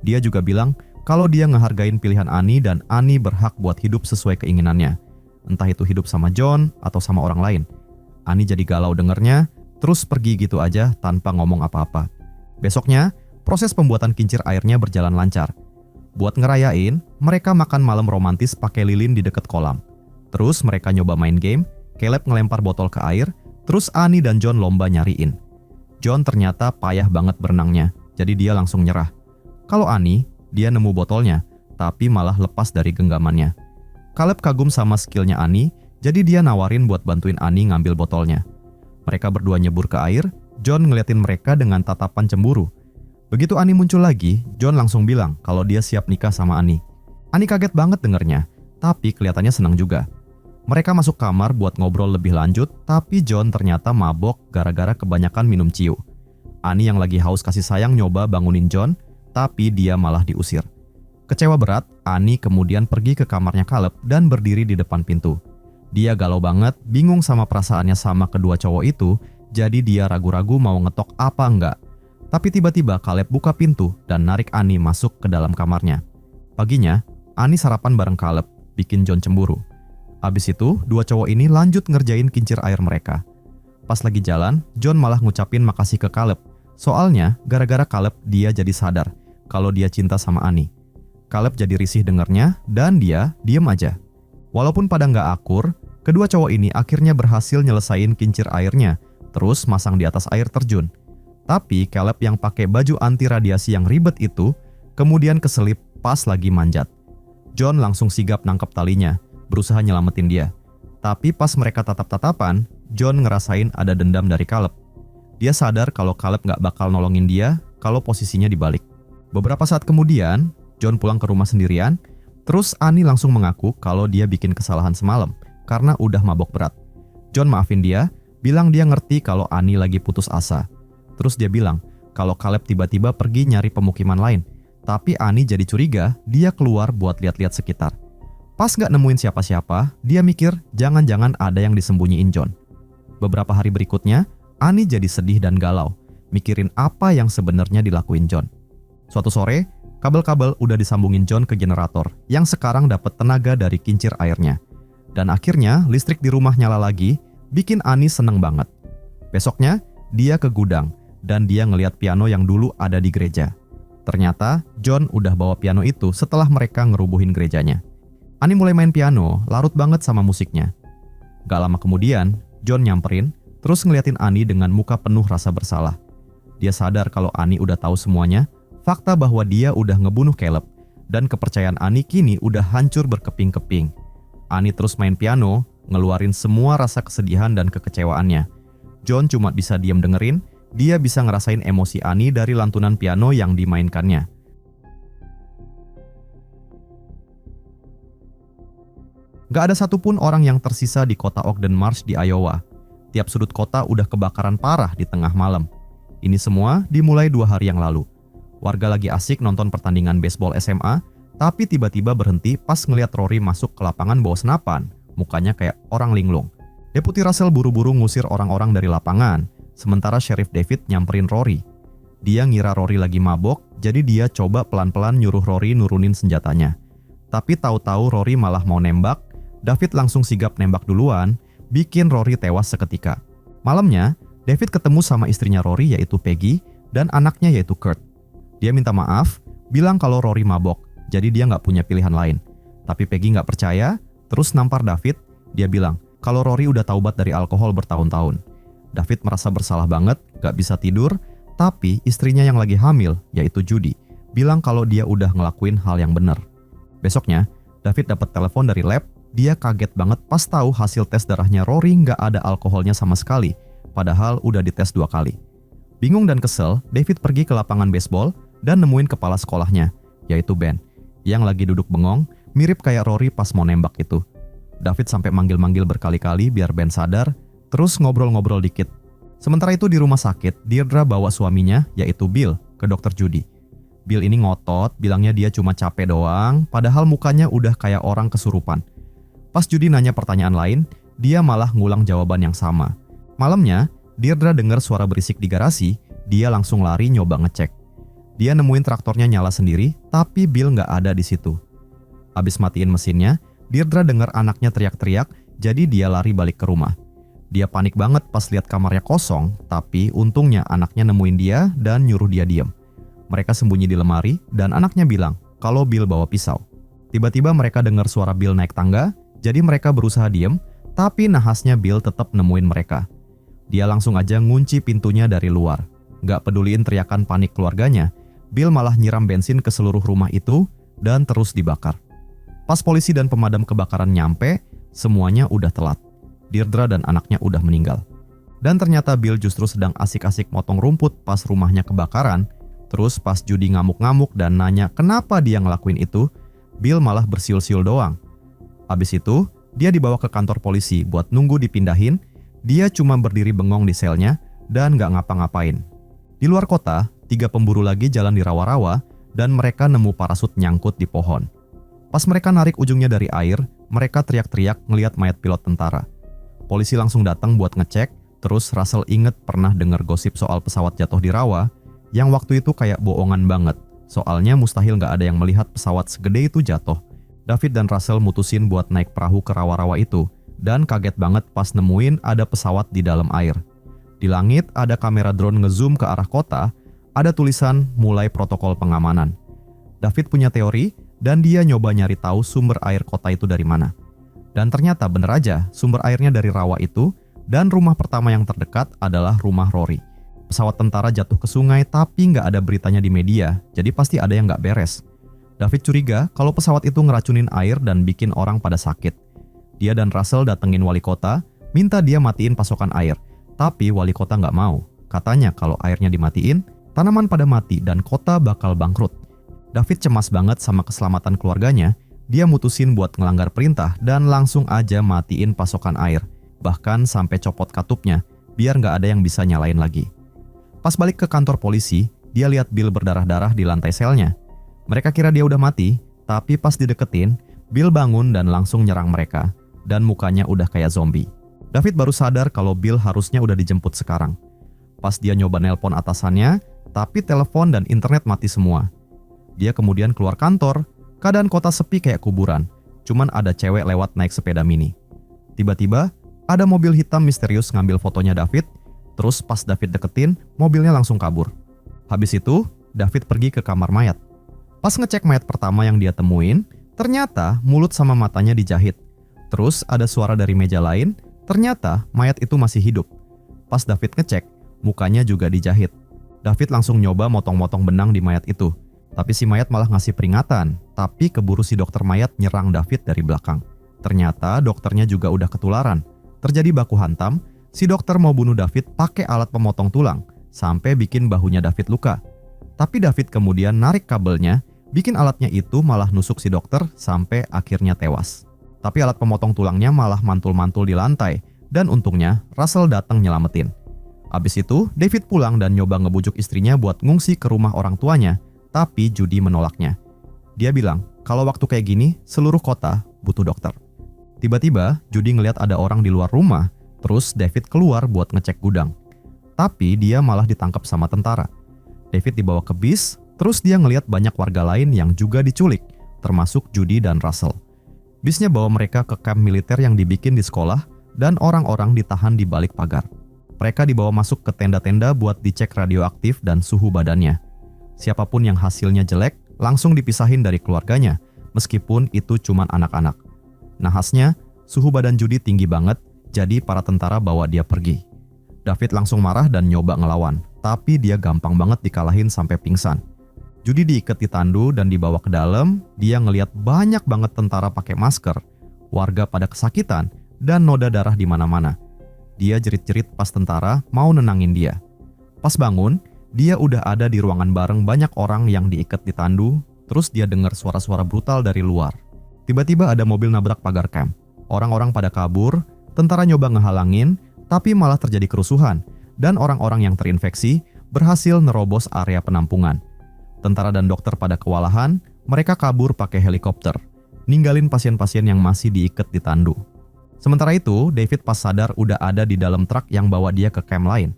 S1: Dia juga bilang kalau dia ngehargain pilihan Ani dan Ani berhak buat hidup sesuai keinginannya. Entah itu hidup sama John atau sama orang lain. Ani jadi galau dengernya, terus pergi gitu aja tanpa ngomong apa-apa. Besoknya, proses pembuatan kincir airnya berjalan lancar. Buat ngerayain, mereka makan malam romantis pakai lilin di dekat kolam. Terus mereka nyoba main game, Caleb ngelempar botol ke air, terus Ani dan John lomba nyariin. John ternyata payah banget berenangnya, jadi dia langsung nyerah. Kalau Ani, dia nemu botolnya, tapi malah lepas dari genggamannya. Caleb kagum sama skillnya Ani, jadi dia nawarin buat bantuin Ani ngambil botolnya. Mereka berdua nyebur ke air, John ngeliatin mereka dengan tatapan cemburu. Begitu Ani muncul lagi, John langsung bilang kalau dia siap nikah sama Ani. Ani kaget banget dengernya, tapi kelihatannya senang juga. Mereka masuk kamar buat ngobrol lebih lanjut, tapi John ternyata mabok gara-gara kebanyakan minum ciu. Ani yang lagi haus kasih sayang nyoba bangunin John, tapi dia malah diusir. Kecewa berat, Ani kemudian pergi ke kamarnya Caleb dan berdiri di depan pintu. Dia galau banget, bingung sama perasaannya sama kedua cowok itu, jadi dia ragu-ragu mau ngetok apa enggak. Tapi tiba-tiba Caleb buka pintu dan narik Ani masuk ke dalam kamarnya. Paginya, Ani sarapan bareng Caleb, bikin John cemburu. Abis itu, dua cowok ini lanjut ngerjain kincir air mereka. Pas lagi jalan, John malah ngucapin makasih ke Caleb. Soalnya, gara-gara Caleb dia jadi sadar kalau dia cinta sama Ani. Caleb jadi risih dengernya dan dia diem aja. Walaupun pada nggak akur, kedua cowok ini akhirnya berhasil nyelesain kincir airnya, terus masang di atas air terjun. Tapi Caleb yang pakai baju anti radiasi yang ribet itu kemudian keselip pas lagi manjat. John langsung sigap nangkep talinya, berusaha nyelamatin dia. Tapi pas mereka tatap-tatapan, John ngerasain ada dendam dari Caleb. Dia sadar kalau Caleb nggak bakal nolongin dia kalau posisinya dibalik. Beberapa saat kemudian, John pulang ke rumah sendirian, terus Ani langsung mengaku kalau dia bikin kesalahan semalam karena udah mabok berat. John maafin dia, bilang dia ngerti kalau Ani lagi putus asa. Terus dia bilang kalau Caleb tiba-tiba pergi nyari pemukiman lain. Tapi Annie jadi curiga, dia keluar buat lihat-lihat sekitar. Pas gak nemuin siapa-siapa, dia mikir jangan-jangan ada yang disembunyiin John. Beberapa hari berikutnya, Annie jadi sedih dan galau, mikirin apa yang sebenarnya dilakuin John. Suatu sore, kabel-kabel udah disambungin John ke generator yang sekarang dapat tenaga dari kincir airnya. Dan akhirnya listrik di rumah nyala lagi, bikin Annie seneng banget. Besoknya, dia ke gudang dan dia ngeliat piano yang dulu ada di gereja. Ternyata John udah bawa piano itu setelah mereka ngerubuhin gerejanya. Annie mulai main piano, larut banget sama musiknya. Gak lama kemudian, John nyamperin, terus ngeliatin Annie dengan muka penuh rasa bersalah. Dia sadar kalau Annie udah tahu semuanya, fakta bahwa dia udah ngebunuh Caleb, dan kepercayaan Annie kini udah hancur berkeping-keping. Annie terus main piano, ngeluarin semua rasa kesedihan dan kekecewaannya. John cuma bisa diam dengerin, dia bisa ngerasain emosi Annie dari lantunan piano yang dimainkannya. Gak ada satupun orang yang tersisa di kota Ogden Marsh di Iowa. Tiap sudut kota udah kebakaran parah di tengah malam. Ini semua dimulai 2 hari yang lalu. Warga lagi asik nonton pertandingan baseball SMA, tapi tiba-tiba berhenti pas ngeliat Rory masuk ke lapangan bawa senapan. Mukanya kayak orang linglung. Deputi Russell buru-buru ngusir orang-orang dari lapangan, sementara Sheriff David nyamperin Rory. Dia ngira Rory lagi mabok, jadi dia coba pelan-pelan nyuruh Rory nurunin senjatanya. Tapi tahu-tahu Rory malah mau nembak, David langsung sigap nembak duluan, bikin Rory tewas seketika. Malamnya, David ketemu sama istrinya Rory yaitu Peggy dan anaknya yaitu Kurt. Dia minta maaf, bilang kalau Rory mabok, jadi dia nggak punya pilihan lain. Tapi Peggy nggak percaya, terus nampar David. Dia bilang kalau Rory udah taubat dari alkohol bertahun-tahun. David merasa bersalah banget, gak bisa tidur, tapi istrinya yang lagi hamil, yaitu Judy, bilang kalau dia udah ngelakuin hal yang benar. Besoknya, David dapat telepon dari lab, dia kaget banget pas tahu hasil tes darahnya Rory gak ada alkoholnya sama sekali, padahal udah dites 2 kali. Bingung dan kesel, David pergi ke lapangan baseball dan nemuin kepala sekolahnya, yaitu Ben, yang lagi duduk bengong, mirip kayak Rory pas mau nembak itu. David sampai manggil-manggil berkali-kali biar Ben sadar, terus ngobrol-ngobrol dikit. Sementara itu di rumah sakit, Deirdre bawa suaminya, yaitu Bill, ke dokter Judy. Bill ini ngotot, bilangnya dia cuma capek doang, padahal mukanya udah kayak orang kesurupan. Pas Judy nanya pertanyaan lain, dia malah ngulang jawaban yang sama. Malamnya, Deirdre dengar suara berisik di garasi, dia langsung lari nyoba ngecek. Dia nemuin traktornya nyala sendiri, tapi Bill nggak ada di situ. Abis matiin mesinnya, Deirdre dengar anaknya teriak-teriak, jadi dia lari balik ke rumah. Dia panik banget pas lihat kamarnya kosong, tapi untungnya anaknya nemuin dia dan nyuruh dia diam. Mereka sembunyi di lemari dan anaknya bilang kalau Bill bawa pisau. Tiba-tiba mereka dengar suara Bill naik tangga, jadi mereka berusaha diam, tapi nahasnya Bill tetap nemuin mereka. Dia langsung aja ngunci pintunya dari luar. Gak peduliin teriakan panik keluarganya, Bill malah nyiram bensin ke seluruh rumah itu dan terus dibakar. Pas polisi dan pemadam kebakaran nyampe, semuanya udah telat. Deirdre dan anaknya udah meninggal. Dan ternyata Bill justru sedang asik-asik motong rumput pas rumahnya kebakaran. Terus pas Judy ngamuk-ngamuk dan nanya kenapa dia ngelakuin itu, Bill malah bersiul-siul doang. Abis itu, dia dibawa ke kantor polisi buat nunggu dipindahin. Dia cuma berdiri bengong di selnya dan gak ngapa-ngapain. Di luar kota, 3 pemburu lagi jalan di rawa-rawa dan mereka nemu parasut nyangkut di pohon. Pas mereka narik ujungnya dari air, mereka teriak-teriak ngeliat mayat pilot tentara. Polisi langsung datang buat ngecek, terus Russell inget pernah denger gosip soal pesawat jatuh di rawa, yang waktu itu kayak bohongan banget. Soalnya mustahil gak ada yang melihat pesawat segede itu jatuh. David dan Russell mutusin buat naik perahu ke rawa-rawa itu, dan kaget banget pas nemuin ada pesawat di dalam air. Di langit ada kamera drone ngezoom ke arah kota, ada tulisan mulai protokol pengamanan. David punya teori, dan dia nyoba nyari tahu sumber air kota itu dari mana. Dan ternyata bener aja, sumber airnya dari rawa itu, dan rumah pertama yang terdekat adalah rumah Rory. Pesawat tentara jatuh ke sungai tapi nggak ada beritanya di media, jadi pasti ada yang nggak beres. David curiga kalau pesawat itu ngeracunin air dan bikin orang pada sakit. Dia dan Russell datengin wali kota, minta dia matiin pasokan air, tapi wali kota nggak mau. Katanya kalau airnya dimatiin, tanaman pada mati dan kota bakal bangkrut. David cemas banget sama keselamatan keluarganya, dia mutusin buat ngelanggar perintah dan langsung aja matiin pasokan air, bahkan sampai copot katupnya, biar nggak ada yang bisa nyalain lagi. Pas balik ke kantor polisi, dia lihat Bill berdarah-darah di lantai selnya. Mereka kira dia udah mati, tapi pas dideketin, Bill bangun dan langsung nyerang mereka, dan mukanya udah kayak zombie. David baru sadar kalau Bill harusnya udah dijemput sekarang. Pas dia nyoba nelpon atasannya, tapi telepon dan internet mati semua. Dia kemudian keluar kantor, keadaan kota sepi kayak kuburan, cuman ada cewek lewat naik sepeda mini. Tiba-tiba, ada mobil hitam misterius ngambil fotonya David, terus pas David deketin, mobilnya langsung kabur. Habis itu, David pergi ke kamar mayat. Pas ngecek mayat pertama yang dia temuin, ternyata mulut sama matanya dijahit. Terus ada suara dari meja lain, ternyata mayat itu masih hidup. Pas David ngecek, mukanya juga dijahit. David langsung nyoba motong-motong benang di mayat itu. Tapi si mayat malah ngasih peringatan, tapi keburu si dokter mayat nyerang David dari belakang. Ternyata dokternya juga udah ketularan. Terjadi baku hantam, si dokter mau bunuh David pakai alat pemotong tulang, sampai bikin bahunya David luka. Tapi David kemudian narik kabelnya, bikin alatnya itu malah nusuk si dokter sampai akhirnya tewas. Tapi alat pemotong tulangnya malah mantul-mantul di lantai, dan untungnya Russell datang nyelamatin. Abis itu, David pulang dan nyoba ngebujuk istrinya buat ngungsi ke rumah orang tuanya, tapi Judy menolaknya. Dia bilang, kalau waktu kayak gini, seluruh kota butuh dokter. Tiba-tiba, Judy ngeliat ada orang di luar rumah, terus David keluar buat ngecek gudang. Tapi dia malah ditangkap sama tentara. David dibawa ke bis, terus dia ngeliat banyak warga lain yang juga diculik, termasuk Judy dan Russell. Bisnya bawa mereka ke kamp militer yang dibikin di sekolah, dan orang-orang ditahan di balik pagar. Mereka dibawa masuk ke tenda-tenda buat dicek radioaktif dan suhu badannya. Siapapun yang hasilnya jelek, langsung dipisahin dari keluarganya, meskipun itu cuma anak-anak. Nahasnya, suhu badan Judy tinggi banget, jadi para tentara bawa dia pergi. David langsung marah dan nyoba ngelawan, tapi dia gampang banget dikalahin sampai pingsan. Judy diikat di tandu dan dibawa ke dalam, dia ngeliat banyak banget tentara pakai masker, warga pada kesakitan, dan noda darah di mana-mana. Dia jerit-jerit pas tentara mau nenangin dia. Pas bangun, dia udah ada di ruangan bareng banyak orang yang diikat di tandu, terus dia dengar suara-suara brutal dari luar. Tiba-tiba ada mobil nabrak pagar camp. Orang-orang pada kabur, tentara nyoba ngehalangin, tapi malah terjadi kerusuhan, dan orang-orang yang terinfeksi berhasil nerobos area penampungan. Tentara dan dokter pada kewalahan, mereka kabur pakai helikopter, ninggalin pasien-pasien yang masih diikat di tandu. Sementara itu, David pas sadar udah ada di dalam truk yang bawa dia ke camp lain.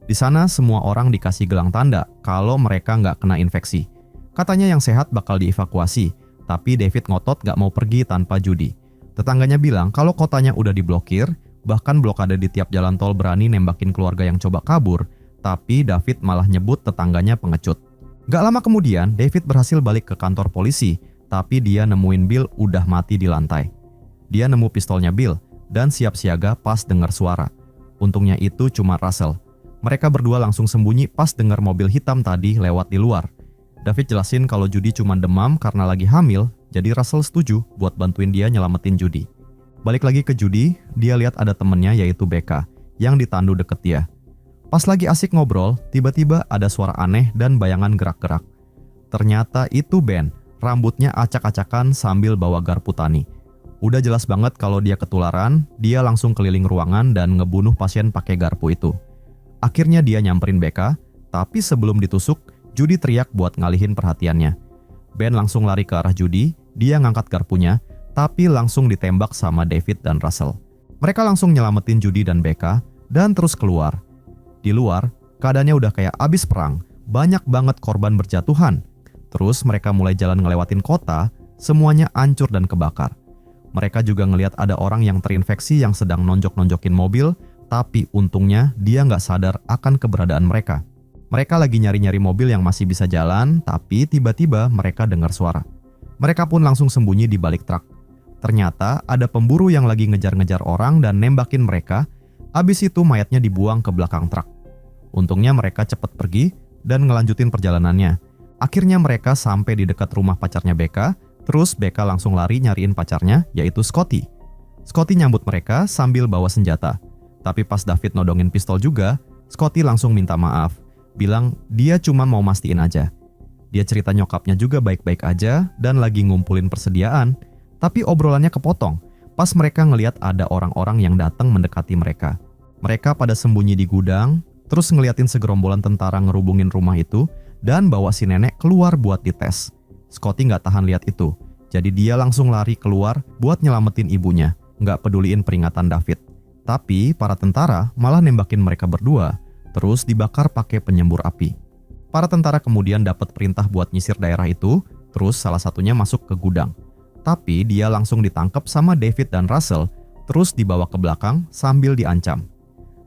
S1: Di sana semua orang dikasih gelang tanda kalau mereka nggak kena infeksi. Katanya yang sehat bakal dievakuasi, tapi David ngotot gak mau pergi tanpa Judy. Tetangganya bilang kalau kotanya udah diblokir, bahkan blokade di tiap jalan tol berani nembakin keluarga yang coba kabur, tapi David malah nyebut tetangganya pengecut. Gak lama kemudian, David berhasil balik ke kantor polisi, tapi dia nemuin Bill udah mati di lantai. Dia nemu pistolnya Bill, dan siap siaga pas dengar suara. Untungnya itu cuma Russell. Mereka berdua langsung sembunyi pas dengar mobil hitam tadi lewat di luar. David jelasin kalau Judy cuma demam karena lagi hamil, jadi Russell setuju buat bantuin dia nyelamatin Judy. Balik lagi ke Judy, dia lihat ada temennya yaitu Becca, yang ditandu deket dia. Pas lagi asik ngobrol, tiba-tiba ada suara aneh dan bayangan gerak-gerak. Ternyata itu Ben, rambutnya acak-acakan sambil bawa garpu tani. Udah jelas banget kalau dia ketularan, dia langsung keliling ruangan dan ngebunuh pasien pakai garpu itu. Akhirnya dia nyamperin Becca, tapi sebelum ditusuk, Judy teriak buat ngalihin perhatiannya. Ben langsung lari ke arah Judy, dia ngangkat garpunya, tapi langsung ditembak sama David dan Russell. Mereka langsung nyelamatin Judy dan Becca, dan terus keluar. Di luar, keadaannya udah kayak abis perang, banyak banget korban berjatuhan. Terus mereka mulai jalan ngelewatin kota, semuanya hancur dan kebakar. Mereka juga ngelihat ada orang yang terinfeksi yang sedang nonjok-nonjokin mobil, tapi untungnya dia nggak sadar akan keberadaan mereka. Mereka lagi nyari-nyari mobil yang masih bisa jalan, tapi tiba-tiba mereka dengar suara. Mereka pun langsung sembunyi di balik truk. Ternyata ada pemburu yang lagi ngejar-ngejar orang dan nembakin mereka, abis itu mayatnya dibuang ke belakang truk. Untungnya mereka cepat pergi dan ngelanjutin perjalanannya. Akhirnya mereka sampai di dekat rumah pacarnya Becca, terus Becca langsung lari nyariin pacarnya, yaitu Scotty. Scotty nyambut mereka sambil bawa senjata. Tapi pas David nodongin pistol juga, Scotty langsung minta maaf. Bilang dia cuma mau mastiin aja. Dia cerita nyokapnya juga baik-baik aja dan lagi ngumpulin persediaan, tapi obrolannya kepotong pas mereka ngelihat ada orang-orang yang datang mendekati mereka. Mereka pada sembunyi di gudang, terus ngeliatin segerombolan tentara ngerubungin rumah itu dan bawa si nenek keluar buat dites. Scotty nggak tahan lihat itu, jadi dia langsung lari keluar buat nyelamatin ibunya, nggak peduliin peringatan David. Tapi para tentara malah nembakin mereka berdua, terus dibakar pakai penyembur api. Para tentara kemudian dapat perintah buat nyisir daerah itu, terus salah satunya masuk ke gudang. Tapi dia langsung ditangkap sama David dan Russell, terus dibawa ke belakang sambil diancam.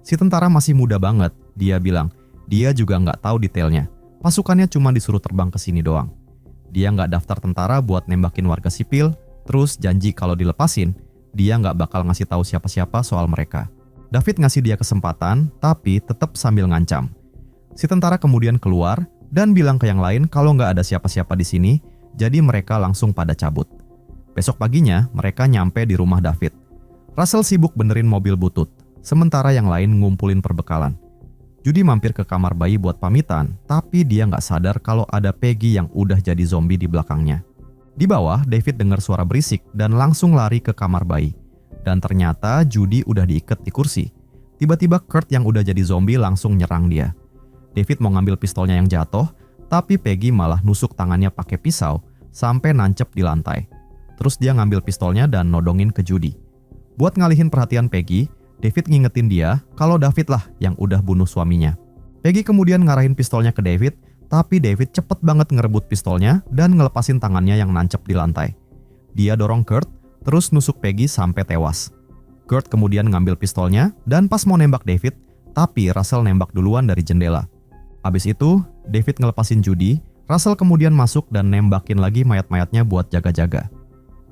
S1: Si tentara masih muda banget, dia bilang dia juga nggak tahu detailnya. Pasukannya cuma disuruh terbang ke sini doang. Dia nggak daftar tentara buat nembakin warga sipil, terus janji kalau dilepasin, dia nggak bakal ngasih tahu siapa-siapa soal mereka. David ngasih dia kesempatan, tapi tetap sambil ngancam. Si tentara kemudian keluar dan bilang ke yang lain kalau nggak ada siapa-siapa di sini, jadi mereka langsung pada cabut. Besok paginya, mereka nyampe di rumah David. Russell sibuk benerin mobil butut, sementara yang lain ngumpulin perbekalan. Judy mampir ke kamar bayi buat pamitan, tapi dia nggak sadar kalau ada Peggy yang udah jadi zombie di belakangnya. Di bawah, David dengar suara berisik dan langsung lari ke kamar bayi. Dan ternyata Judy udah diikat di kursi. Tiba-tiba Kurt yang udah jadi zombie langsung nyerang dia. David mau ngambil pistolnya yang jatuh, tapi Peggy malah nusuk tangannya pakai pisau sampai nancep di lantai. Terus dia ngambil pistolnya dan nodongin ke Judy. Buat ngalihin perhatian Peggy, David ngingetin dia kalau David lah yang udah bunuh suaminya. Peggy kemudian ngarahin pistolnya ke David, tapi David cepet banget ngerebut pistolnya dan ngelepasin tangannya yang nancep di lantai. Dia dorong Kurt, terus nusuk Peggy sampai tewas. Kurt kemudian ngambil pistolnya dan pas mau nembak David, tapi Russell nembak duluan dari jendela. Abis itu, David ngelepasin Judy, Russell kemudian masuk dan nembakin lagi mayat-mayatnya buat jaga-jaga.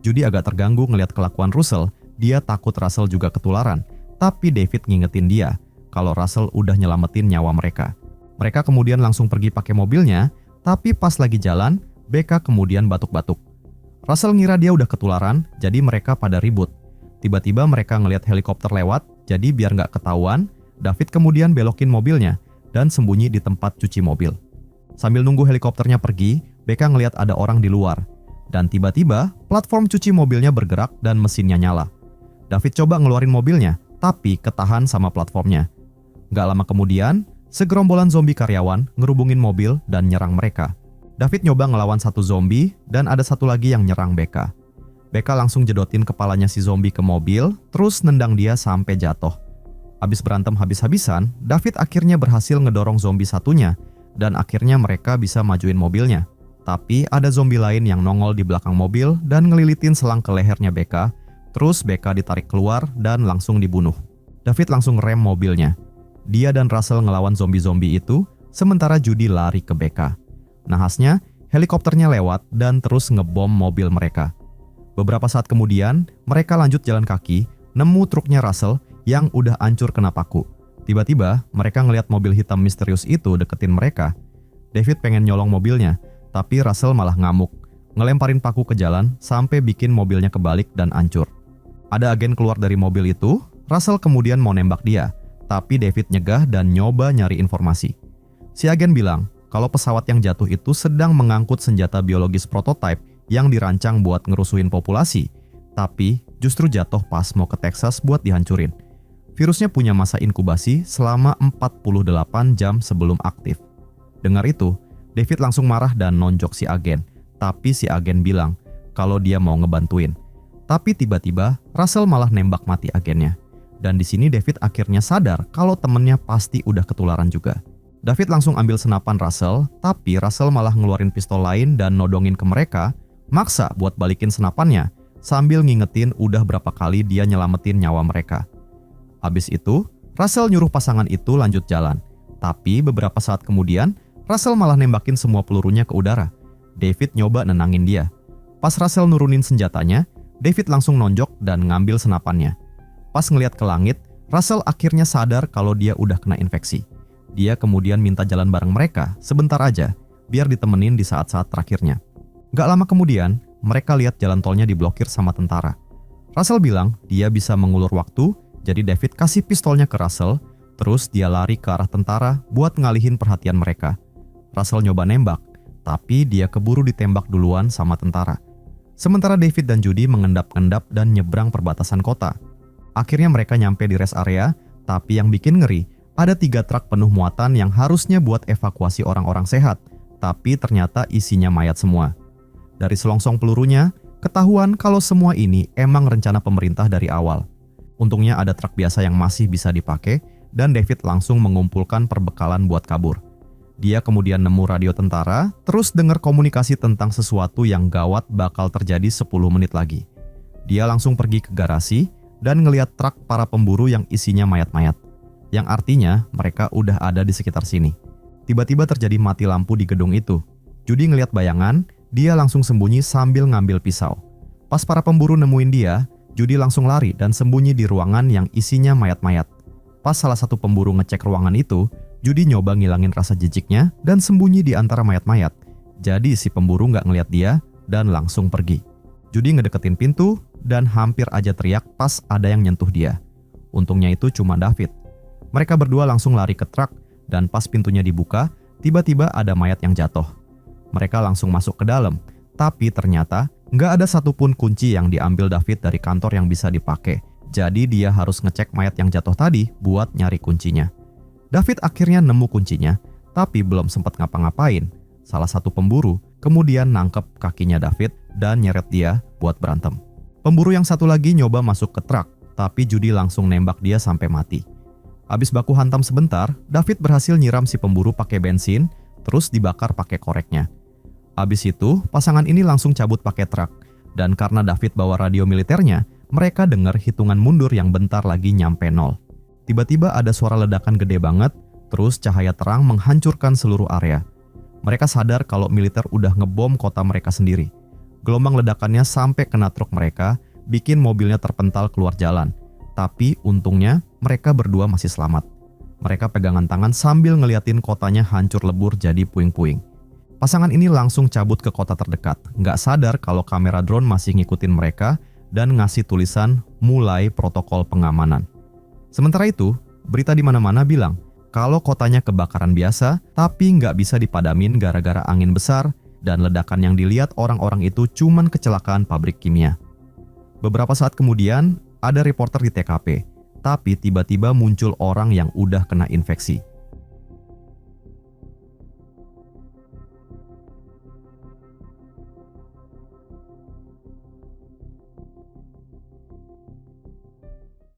S1: Judy agak terganggu ngeliat kelakuan Russell, dia takut Russell juga ketularan, tapi David ngingetin dia kalau Russell udah nyelamatin nyawa mereka. Mereka kemudian langsung pergi pakai mobilnya, tapi pas lagi jalan, Becca kemudian batuk-batuk. Russell ngira dia udah ketularan, jadi mereka pada ribut. Tiba-tiba mereka ngelihat helikopter lewat, jadi biar nggak ketahuan, David kemudian belokin mobilnya dan sembunyi di tempat cuci mobil. Sambil nunggu helikopternya pergi, Becca ngelihat ada orang di luar. Dan tiba-tiba, platform cuci mobilnya bergerak dan mesinnya nyala. David coba ngeluarin mobilnya, tapi ketahan sama platformnya. Gak lama kemudian, segerombolan zombie karyawan ngerubungin mobil dan nyerang mereka. David nyoba ngelawan satu zombie dan ada satu lagi yang nyerang Becca. Becca langsung jedotin kepalanya si zombie ke mobil, terus nendang dia sampai jatuh. Abis berantem habis-habisan, David akhirnya berhasil ngedorong zombie satunya dan akhirnya mereka bisa majuin mobilnya. Tapi ada zombie lain yang nongol di belakang mobil dan ngelilitin selang ke lehernya Becca. Terus Becca ditarik keluar dan langsung dibunuh. David langsung rem mobilnya. Dia dan Russell ngelawan zombie-zombie itu, sementara Judy lari ke Becca. Nahasnya, helikopternya lewat dan terus ngebom mobil mereka. Beberapa saat kemudian, mereka lanjut jalan kaki, nemu truknya Russell yang udah hancur kena paku. Tiba-tiba, mereka ngelihat mobil hitam misterius itu deketin mereka. David pengen nyolong mobilnya, tapi Russell malah ngamuk, ngelemparin paku ke jalan sampai bikin mobilnya kebalik dan hancur. Ada agen keluar dari mobil itu, Russell kemudian mau nembak dia, tapi David nyegah dan nyoba nyari informasi. Si agen bilang kalau pesawat yang jatuh itu sedang mengangkut senjata biologis prototipe yang dirancang buat ngerusuhin populasi, tapi justru jatuh pas mau ke Texas buat dihancurin. Virusnya punya masa inkubasi selama 48 jam sebelum aktif. Dengar itu, David langsung marah dan nonjok si agen, tapi si agen bilang kalau dia mau ngebantuin. Tapi tiba-tiba Russell malah nembak mati agennya. Dan di sini David akhirnya sadar kalau temennya pasti udah ketularan juga. David langsung ambil senapan Russell, tapi Russell malah ngeluarin pistol lain dan nodongin ke mereka, maksa buat balikin senapannya, sambil ngingetin udah berapa kali dia nyelamatin nyawa mereka. Abis itu, Russell nyuruh pasangan itu lanjut jalan. Tapi beberapa saat kemudian, Russell malah nembakin semua pelurunya ke udara. David nyoba nenangin dia. Pas Russell nurunin senjatanya, David langsung nonjok dan ngambil senapannya. Pas ngeliat ke langit, Russell akhirnya sadar kalau dia udah kena infeksi. Dia kemudian minta jalan bareng mereka sebentar aja, biar ditemenin di saat-saat terakhirnya. Gak lama kemudian, mereka lihat jalan tolnya diblokir sama tentara. Russell bilang dia bisa mengulur waktu, jadi David kasih pistolnya ke Russell, terus dia lari ke arah tentara buat ngalihin perhatian mereka. Russell nyoba nembak, tapi dia keburu ditembak duluan sama tentara. Sementara David dan Judy mengendap-endap dan nyebrang perbatasan kota. Akhirnya mereka nyampe di rest area, tapi yang bikin ngeri, Ada 3 truk penuh muatan yang harusnya buat evakuasi orang-orang sehat, tapi ternyata isinya mayat semua. Dari selongsong pelurunya, ketahuan kalau semua ini emang rencana pemerintah dari awal. Untungnya ada truk biasa yang masih bisa dipakai, dan David langsung mengumpulkan perbekalan buat kabur. Dia kemudian nemu radio tentara, terus dengar komunikasi tentang sesuatu yang gawat bakal terjadi 10 menit lagi. Dia langsung pergi ke garasi dan ngeliat truk para pemburu yang isinya mayat-mayat. Yang artinya mereka udah ada di sekitar sini. Tiba-tiba terjadi mati lampu di gedung itu. Judy ngeliat bayangan, dia langsung sembunyi sambil ngambil pisau. Pas para pemburu nemuin dia, Judy langsung lari dan sembunyi di ruangan yang isinya mayat-mayat. Pas salah satu pemburu ngecek ruangan itu, Judy nyoba ngilangin rasa jijiknya dan sembunyi di antara mayat-mayat. Jadi si pemburu nggak ngeliat dia dan langsung pergi. Judy ngedeketin pintu dan hampir aja teriak pas ada yang nyentuh dia. Untungnya itu cuma David. Mereka berdua langsung lari ke truk dan pas pintunya dibuka, tiba-tiba ada mayat yang jatuh. Mereka langsung masuk ke dalam, tapi ternyata nggak ada satupun kunci yang diambil David dari kantor yang bisa dipakai. Jadi dia harus ngecek mayat yang jatuh tadi buat nyari kuncinya. David akhirnya nemu kuncinya, tapi belum sempat ngapa-ngapain. Salah satu pemburu kemudian nangkep kakinya David dan nyeret dia buat berantem. Pemburu yang satu lagi nyoba masuk ke truk, tapi Judy langsung nembak dia sampai mati. Abis baku hantam sebentar, David berhasil nyiram si pemburu pakai bensin, terus dibakar pakai koreknya. Abis itu, pasangan ini langsung cabut pakai truk, dan karena David bawa radio militernya, mereka dengar hitungan mundur yang bentar lagi nyampe 0. Tiba-tiba ada suara ledakan gede banget, terus cahaya terang menghancurkan seluruh area. Mereka sadar kalau militer udah ngebom kota mereka sendiri. Gelombang ledakannya sampai kena truk mereka, bikin mobilnya terpental keluar jalan. Tapi untungnya mereka berdua masih selamat. Mereka pegangan tangan sambil ngeliatin kotanya hancur lebur jadi puing-puing. Pasangan ini langsung cabut ke kota terdekat, nggak sadar kalau kamera drone masih ngikutin mereka dan ngasih tulisan mulai protokol pengamanan. Sementara itu, berita di mana-mana bilang kalau kotanya kebakaran biasa tapi nggak bisa dipadamin gara-gara angin besar dan ledakan yang dilihat orang-orang itu cuman kecelakaan pabrik kimia. Beberapa saat kemudian, ada reporter di TKP, tapi tiba-tiba muncul orang yang udah kena infeksi.